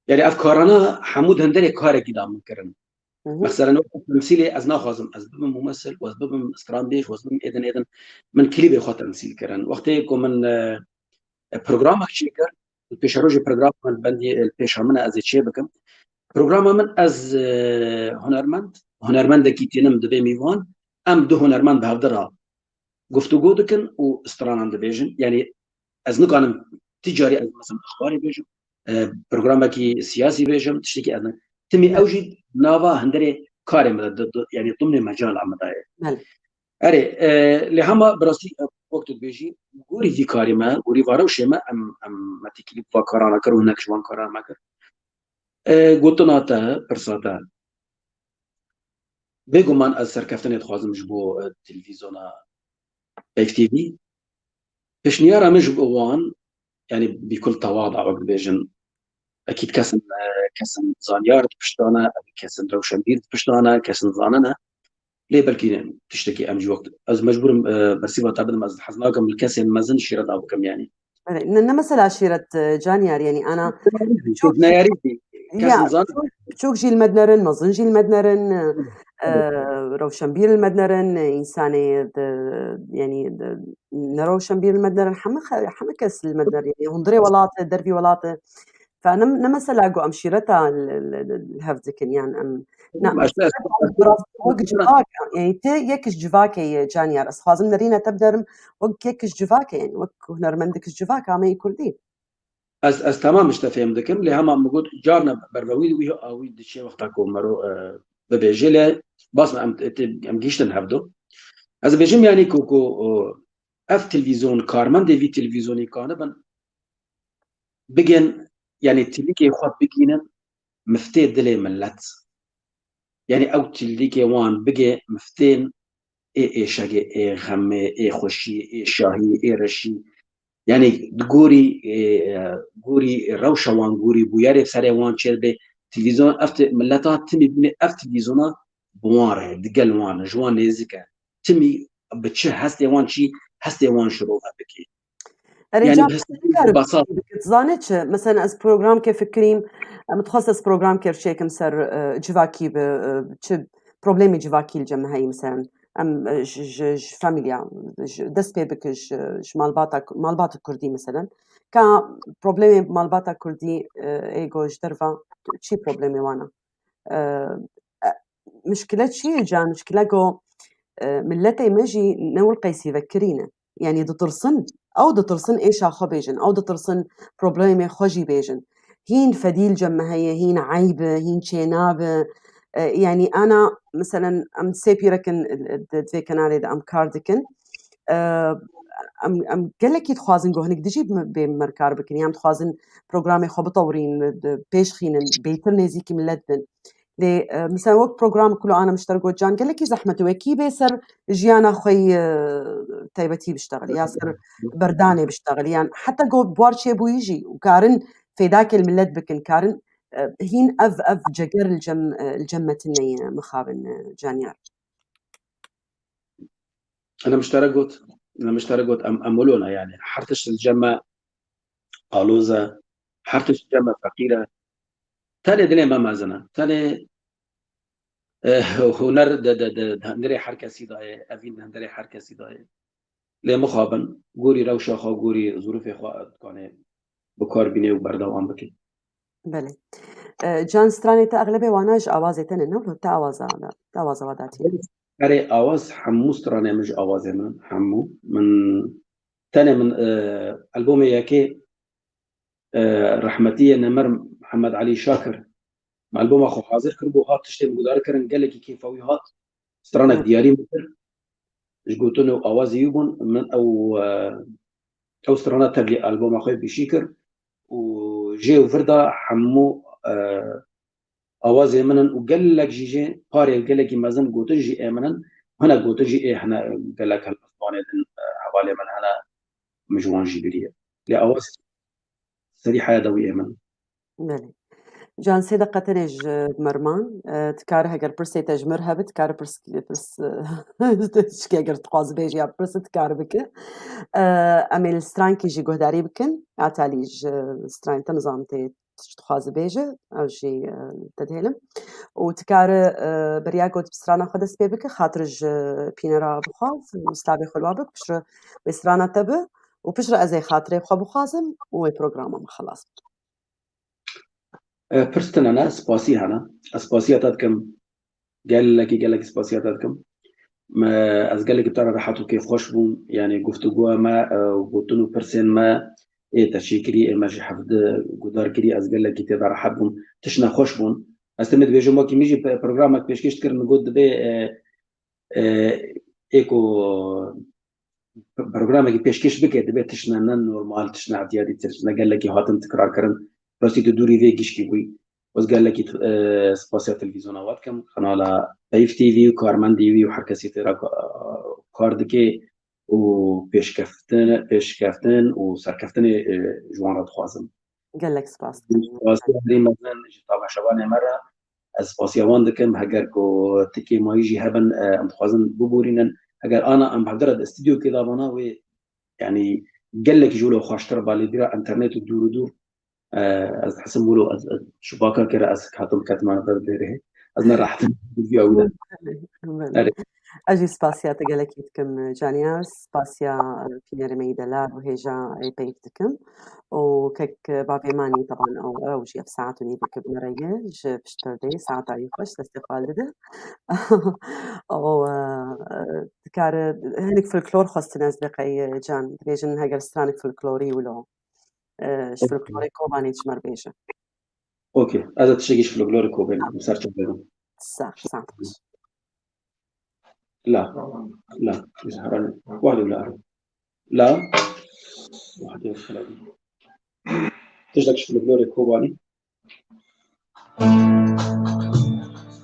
Speaker 3: يعني افكارنا حمود هندري كاري كده ممكن مثلا تمثيلي از ناخذم از بم ممثل واز بم استرامبيش واز بم اذن من كليبي خاطر تمثيل كرن وقتي من برنامج شيكر البيشاروجي برنامج من بندي البيشامنا از شي بكم برنامج من از هنرمند كيتينم دبي ميوان ام دو هنرمند بهدرا گفتگو دكن و استرانان دبيجن يعني از نقانم تجاري از مثلا اخباري بيجن برنامجي سياسي بيجم تشتكي أنا تمي أوجد نافا هندري كارم يعني ضمن مجال عمداي. أري لهما براسي وقت بيجي غوري في كارما غوري واروش ما أم ما تكلي فكرنا كرو هناك شوان كرنا ما كر. قلتنا تا برساتا بيجومان أثر كفتني تخازم جبو التلفزيونا إف تي في. بشنيارا مجبوان يعني بكل تواضع وقت بيجن. أكيد كسن زانيار بشتانا كسن روشنبير بشتانا كسن زاننا ليه بلكي تشتكي أمجي وقت از مجبور برسيبها تابد ما حزناكم الكسن مازن شيرة أبوكم يعني
Speaker 2: مثلا شيرة جانيار يعني أنا
Speaker 3: شوف نياريتي كسن زان
Speaker 2: شوك جيل مدنرن مازن جيل مدنرن روشنبير المدنرن إنساني يعني نروشنبير المدنرن حمكس المدنر يعني هندري ولاته دربي ولاته فأنا مثلا أقول أمشيرتها الهفزكن يعني نعم وق جواك يعني يكش جواك جانيار أصحاب نرينا تبدرم وق يكش جواك يعني وق هنرمندك جواك عم يكل دي
Speaker 3: از تمام مش تفهم دكم اللي هم موجود جارنا بربويد ويه أو يدشي وقتكم مرو ببيجله بس أم جيشتن هفدو از بجم يعني كوكو اف تلفزيون كارمان دي في تلفزيوني كانبن بجن يعني تليكي خود بجينن مفتي دلي ملت يعني او تليكي وان بجي مفتين اي شاقي اي غمي اي خوشي اي شاهي اي رشي يعني قوري روشة وان قوري بوياري بساري وان شير بي تلفزيون افت ملتا تمي بني اف تلفزيون بواره دقل وان جوان نيزكا تمي بتشه هستي وان شي هستي وان شروعها بكي يعني
Speaker 2: رجال
Speaker 3: ببساطة
Speaker 2: زانت مثلا از بروجرام که فکریم متخصص بروجرام کرشیکم سر جواکی به چه پروبلمی جواکی الجمع هاي مثلا ام فاميليا دست بي بكش مالباتا كردي مثلا كا بروبلمي مالباتا كردي ايجو جدرفا شي بروبلمي وانا مشكلة شي جان مشكلة جو ملتي مجي نول قيسي ذكرينا يعني دترسن او دترسن ايش اخو بيجن او دترسن بروبلمي خوجي بيجن هين فديل جمع هي هين عيبه هين شينابه يعني انا مثلا ام سيبيركن في كنالي ام كاردكن ام قال لك يتخوازن جو هنك دجي بمركار بكن يعني تخوازن بروجرامي خو بطورين بيش خينن بيتر نزيكي ملتن لي مثلا وقت بروجرام كله انا مشترك جان قال لك زحمه وكي بيسر جيانا خوي تايبتي بيشتغل ياسر برداني بيشتغل يعني حتى جو بوارشي بو يجي وكارن في ذاك الملت بكن كارن هين اف جگر الجمة النية مخابن جانيار
Speaker 3: انا مشترك قلت امولونا يعني حرتش الجمع قالوزة حرتش الجمع فقيرة تالي دلي ما مازنا تالي هنر هندري حركة سيداية أفين هندري حركة سيداية لي مخابن قوري روشة خا قوري ظروف خا كان بكار بيني وبردا وعم بكي
Speaker 2: بله جان ستراني تا اغلبي واناج اوازي تنن تا اوازا وداتي
Speaker 3: أري آواز حمو ستراني مش آواز من حمو من تاني من ألبومي ياكي رحمتية نمر محمد علي شاكر مع ألبوم أخو حاضر كربو هات تشتي مقدار كرن قال لك كيف أوي هات سترانك دياري مصر إيش قلت له آواز يبون من أو سترانا تبلي ألبوم أخوي بشيكر وجي وفردا حمو آواز منن وقال لك جي قاري قال لك مازن قلت جي منن هنا قلت جي إحنا قال لك هالأسبوعين حوالي من هنا مجوان جبرية لأواز سريحة يدوية من
Speaker 2: بله جان سيدا قتنج مرمان تكاره اگر برسي تجمر هبت تكاره برس تشكي اگر تقاز بيجي يا برس تكاره بك اميل سترانكي جي قهداري بكن عتاليج ستران تنظام تي تخاز بيجي او جي تدهلم وتكاره برياقود بسرانا خدس بيبك خاطرج بينرا بخاز مستابي خلوابك بشر بسرانا تبه وبشر ازي خاطري خو بخازم وي بروجرام خلاص
Speaker 3: برستن أنا سباسي هنا سباسي تاتكم قال لك سباسي تاتكم ما از قال لك بتاع راحته كيف خوش بون يعني گفتگو ما وقلتلو برسن ما ايه تشكري ماشي حفظ قدار كري از قال لك تبع راحت بون تشنا خوش بون استمد بيجو ما كي ميجي برنامج بيشكيش تكر نقول بي ايكو برنامج بيشكيش بك دبي تشنا نورمال تشنا عادي تشنا قال لك هاتن تكرار كرن راسي تدوري في كيش كي بس قال لك سباسيا تلفزيونات كم قناه بايف تي في وكارمان تي في وحركه سيترا كاردكي وبيشكفتن وسركفتن جوان خوازم
Speaker 2: قال لك سباس
Speaker 3: سباسيا دي مثلا طبعا شبانه مره سباسيا واندكم هاجر كو تكي ما يجي هبن ام خوازن ببورينن هاجر انا ام بحضر الاستديو كده بنا يعني قال لك جولو خواشتر بالي ديرا انترنت ودور دور از حسن بولو از شباكا كده از كاتم كاتمان بدره از نراحت الفيديو ده
Speaker 2: أجي سباسيا تقلكيتكم جانيار سباسيا فينير ميدلار وهيجا أي بيفتكم وكك بابي ماني طبعا أو جي في ساعة ونيدك بمريج بشتردي ساعة عيوخش لاستقبال ده أو تكار هنك فلكلور خاصة ناس بقي جان بيجن هاجر سترانك فلكلوري ولو فلكلوري كوباني تشمر بيجا
Speaker 3: اوكي هذا تشيكيش في الجلوري كوبين مسارش بينهم
Speaker 2: ساعة
Speaker 3: لا يظهر واحد ولا لا واحد يدخل تجدك شوف البلوري كوباني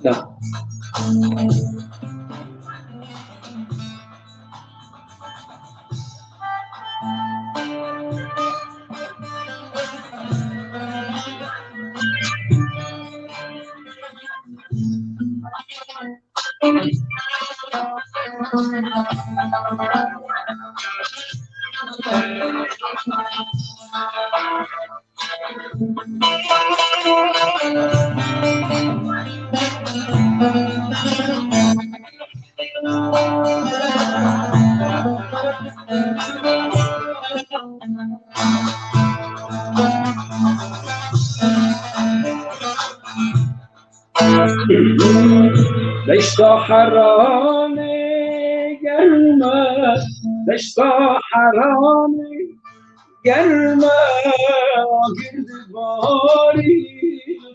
Speaker 3: لا ليش حراني قلبه ليش حراني قلبه قرد باري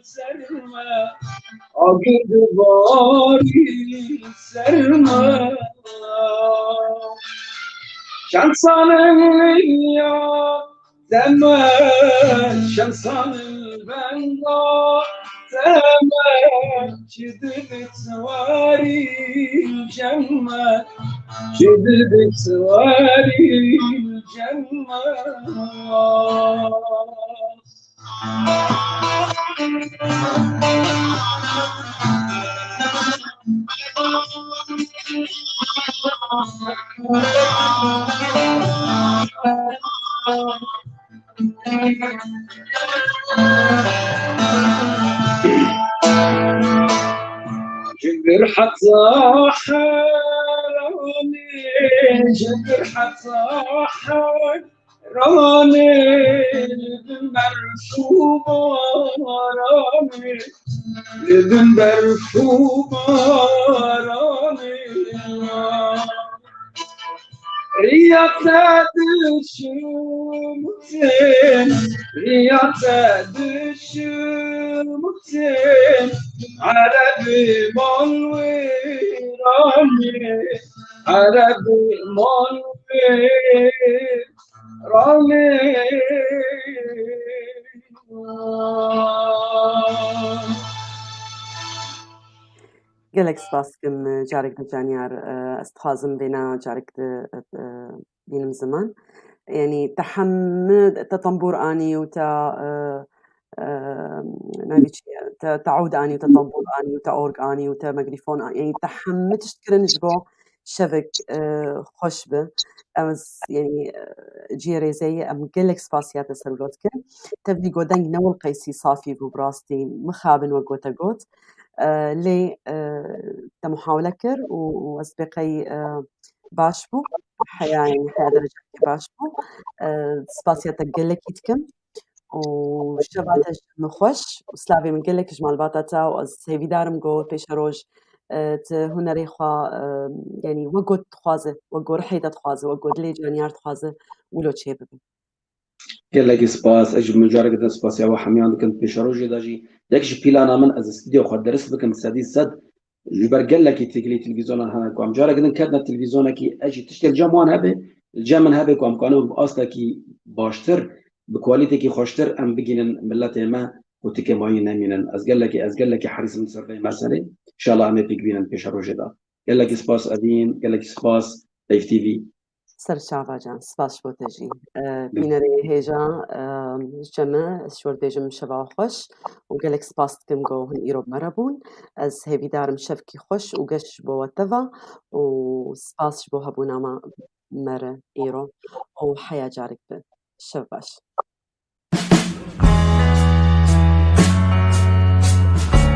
Speaker 3: سرمه قرد باري سرمه شمسان اليوم زمان شمسان البنغال زمان شددت سواري الجمال شددت سواري الجمال جبر حتى حراني جبر حتى حراني مرفوع راني مرفوع راني رياضة الشمتين رياضة الشمتين عربي مالويراني عربي مالويراني
Speaker 2: gelek spas kim carek de caniyar استخازم بينا جارك بينم زمان يعني تحمد تطنبور اني وتا نبيش تعود اني وتطنبور اني وتاورج اني وتميكروفون يعني تحمد تشتكرن جبو شبك خوش به امس يعني جيري زي ام gelek سباسيات سرولوتك تبدي جودنج نول قيسي صافي ببراستي مخابن وقوتا قوت لي تمحاولة كر وأسبقي باشبو يعني حياة درجة باشبو سباسيا تقلك يتكم وشبعت مخوش وسلافي من قلك جمال باتاتا وسيفي دارم جو بيشروج هنري خوا يعني وقود تخوازه وقود رحيدة تخوازه وقود لي جانيار تخوازه ولو تشي ببي
Speaker 3: قال لك سباس اجي مجرد سباس يا حميان كنت بيشروجي داجي يكش بيلانا من از استديو خد درس بكم سادي سد جبر قال لك تيجي تلفزيون هنا كم جارك إذا كنا التلفزيون كي أجي تشتغل جاموان هبه الجامن هبه كم كانوا أصلا كي باشتر بكواليتي كي خوشتر أم بجينا ملته ما وتك معين نمينا أزقل لك حريص من سرفي مثلا إن شاء الله عم بيجينا بيشرو جدا قال لك سباس أدين قال لك سباس لايف تي في
Speaker 2: سر شعبا جان سپاس بۆ تەژی بینەرێ هێژە جەمە شوەر بێژم شەوا خۆش و gelek سپاس دکەم گۆ هەن ئیرۆ مەرە بوون ئەس هێویدارم شەفکی خۆش و گەش بۆوەتەڤە و سپاسش بۆ هەبوونامە مەرە ئیرۆ و حەیا جارێک بێ شەو باش